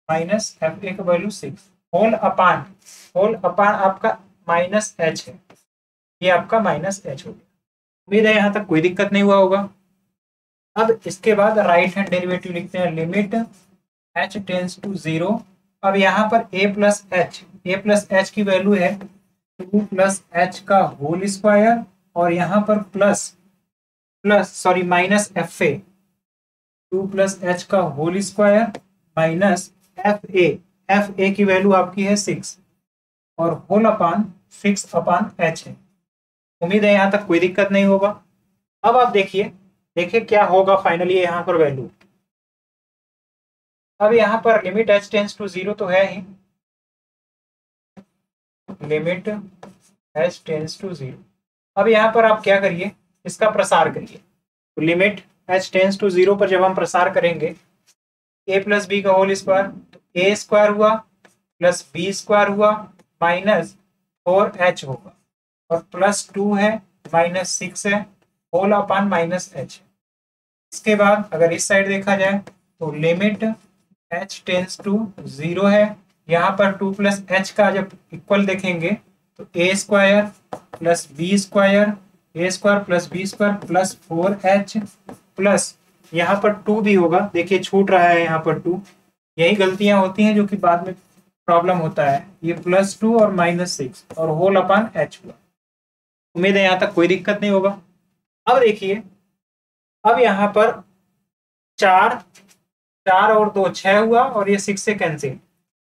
माइनस एफ ए का वैल्यू 6 होल अपान आपका माइनस एच है, ये आपका माइनस एच हो गया। उम्मीद है यहाँ तक कोई दिक्कत नहीं हुआ होगा। अब इसके बाद राइट हैंड डेरिवेटिव लिखते हैं, लिमिट एच टेंस टू 0। अब यहाँ पर ए प्लस एच की वैल्यू है 2 प्लस एच का होल स्क्वायर और यहाँ पर minus F a, 2 plus h का whole square minus F a की वैल्यू आपकी है 6 और होल अपान 6 अपान एच है। उम्मीद है यहाँ तक कोई दिक्कत नहीं होगा। अब आप देखिए क्या होगा फाइनली यहाँ पर वैल्यू। अब यहाँ पर लिमिट एच टेंस टू 0 तो है ही, लिमिट एच टेंस टू 0। अब यहाँ पर आप क्या करिए, इसका प्रसार करिए। तो लिमिट एच टेंस टू 0 पर जब हम प्रसार करेंगे, ए प्लस बी का होल स्क्वायर, तो ए स्क्वायर हुआ प्लस बी स्क्वायर हुआ माइनस 4h होगा और प्लस 2 है माइनस 6 है होल अपान माइनस एच। इसके बाद अगर इस साइड देखा जाए तो लिमिट एच टेंस टू 0 है। यहाँ पर 2 प्लस एच का जब इक्वल देखेंगे तो a square plus b square, a square plus b square plus 4h plus यहाँ पर 2 भी होगा। देखिए छूट रहा है यहाँ पर 2, यही गलतियां होती हैं जो कि बाद में प्रॉब्लम होता है। ये प्लस 2 और माइनस 6 और होल अपान एच हुआ। उम्मीद है यहाँ तक कोई दिक्कत नहीं होगा। अब देखिए अब यहाँ पर 4 4 और 2 6 हुआ और ये 6 से कैंसिल।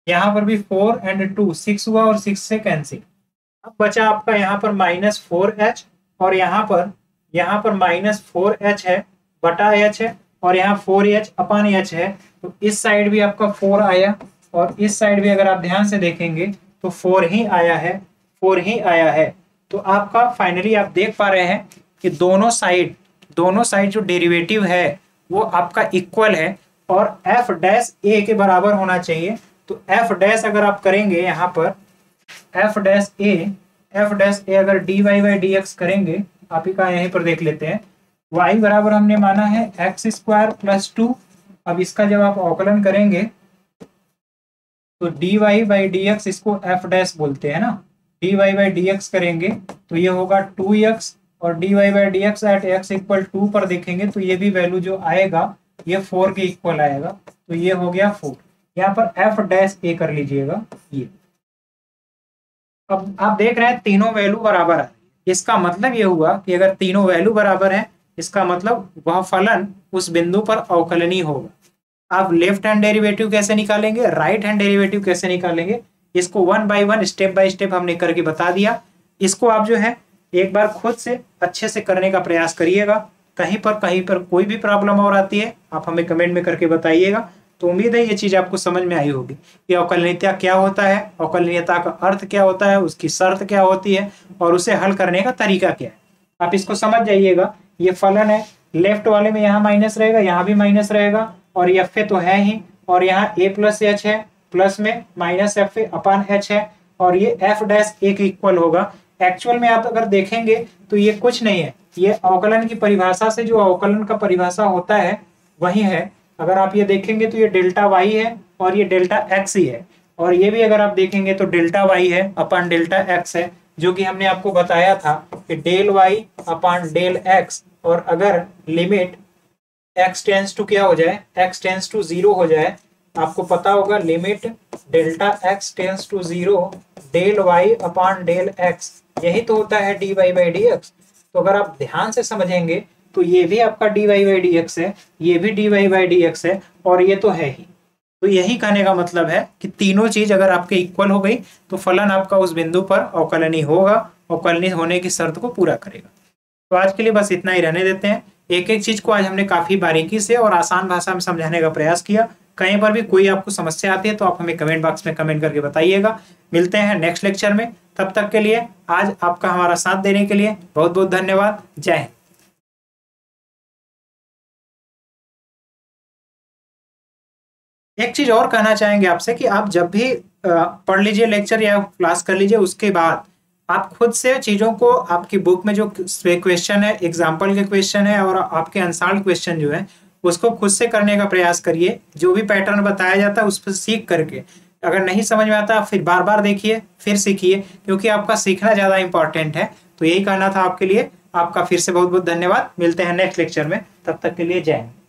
यहाँ पर भी 4 एंड 2 6 हुआ और 6 से कैंसिल। अब बचा आपका यहाँ पर -4h और यहाँ पर -4h है बटा h है और यहाँ 4h अपन h है। तो इस साइड भी आपका 4 आया और इस साइड भी अगर आप ध्यान से देखेंगे तो 4 ही आया है, 4 ही आया है। तो आपका फाइनली आप देख पा रहे हैं कि दोनों साइड जो डेरिवेटिव है वो आपका इक्वल है और f डैश a के बराबर होना चाहिए। तो f डैश अगर आप करेंगे यहाँ पर f डैश a अगर dy बाई dx करेंगे, आप ही का यहीं पर देख लेते हैं। y बराबर हमने माना है x² + 2। अब इसका जब आप अवकलन करेंगे तो dy बाई dx इसको f डैश बोलते हैं ना, dy बाई dx करेंगे तो ये होगा 2x और dy बाई dx एट x = 2 पर देखेंगे तो ये भी वैल्यू जो आएगा ये 4 के इक्वल आएगा। तो ये हो गया 4। यहाँ पर f डैश a कर लीजिएगा ये। अब आप देख रहे हैं तीनों वैल्यू बराबर है। इसका मतलब ये हुआ कि अगर तीनों वैल्यू बराबर है इसका मतलब वह फलन उस बिंदु पर अवकलनीय होगा। आप लेफ्ट हैंड डेरिवेटिव कैसे निकालेंगे, राइट हैंड डेरिवेटिव कैसे निकालेंगे, इसको 1 बाय 1 स्टेप बाय स्टेप हमने करके बता दिया। इसको आप जो है एक बार खुद से अच्छे से करने का प्रयास करिएगा। कहीं पर कोई भी प्रॉब्लम और आती है आप हमें कमेंट में करके बताइएगा। तो उम्मीद है ये चीज आपको समझ में आई होगी कि अवकलनीयता क्या होता है, अवकलनीयता का अर्थ क्या होता है, उसकी शर्त क्या होती है और उसे हल करने का तरीका क्या है। आप इसको समझ जाइएगा। ये फलन है, लेफ्ट वाले में यहाँ माइनस रहेगा, यहाँ भी माइनस रहेगा और एफ तो है ही और यहाँ a + h है, प्लस में -f अपन h है और ये f डैश a के इक्वल होगा। एक्चुअल में आप अगर देखेंगे तो ये कुछ नहीं है, ये अवकलन की परिभाषा से जो अवकलन का परिभाषा होता है वही है। अगर आप ये देखेंगे तो ये डेल्टा y है और ये डेल्टा x ही है और ये भी अगर आप देखेंगे तो डेल्टा y है अपन डेल्टा x है, जो कि हमने आपको बताया था कि del y upon del x और अगर लिमिट x टेंस टू क्या हो जाए, x टेंस टू 0 हो जाए, आपको पता होगा limit delta x tends to 0 del y upon del x, यही तो होता है dy बाई dx। तो अगर आप ध्यान से समझेंगे तो ये भी आपका dy बाई dx है, ये भी dy बाई dx है और ये तो है ही। तो यही कहने का मतलब है कि तीनों चीज अगर आपके इक्वल हो गई तो फलन आपका उस बिंदु पर अवकलनीय होगा, अवकलनीय होने की शर्त को पूरा करेगा। तो आज के लिए बस इतना ही रहने देते हैं। एक एक चीज को आज हमने काफी बारीकी से और आसान भाषा में समझाने का प्रयास किया। कहीं पर भी कोई आपको समस्या आती है तो आप हमें कमेंट बॉक्स में कमेंट करके बताइएगा। मिलते हैं नेक्स्ट लेक्चर में, तब तक के लिए आज आपका हमारा साथ देने के लिए बहुत बहुत धन्यवाद। जय हिंद। एक चीज और कहना चाहेंगे आपसे कि आप जब भी पढ़ लीजिए लेक्चर या क्लास कर लीजिए, उसके बाद आप खुद से चीजों को आपकी बुक में जो क्वेश्चन है, एग्जाम्पल के क्वेश्चन है और आपके अनसॉल्व्ड क्वेश्चन जो है उसको खुद से करने का प्रयास करिए। जो भी पैटर्न बताया जाता है उस पर सीख करके, अगर नहीं समझ में आता फिर बार बार देखिए, फिर सीखिए, क्योंकि आपका सीखना ज्यादा इंपॉर्टेंट है। तो यही कहना था आपके लिए। आपका फिर से बहुत बहुत धन्यवाद। मिलते हैं नेक्स्ट लेक्चर में, तब तक के लिए जय हिंद।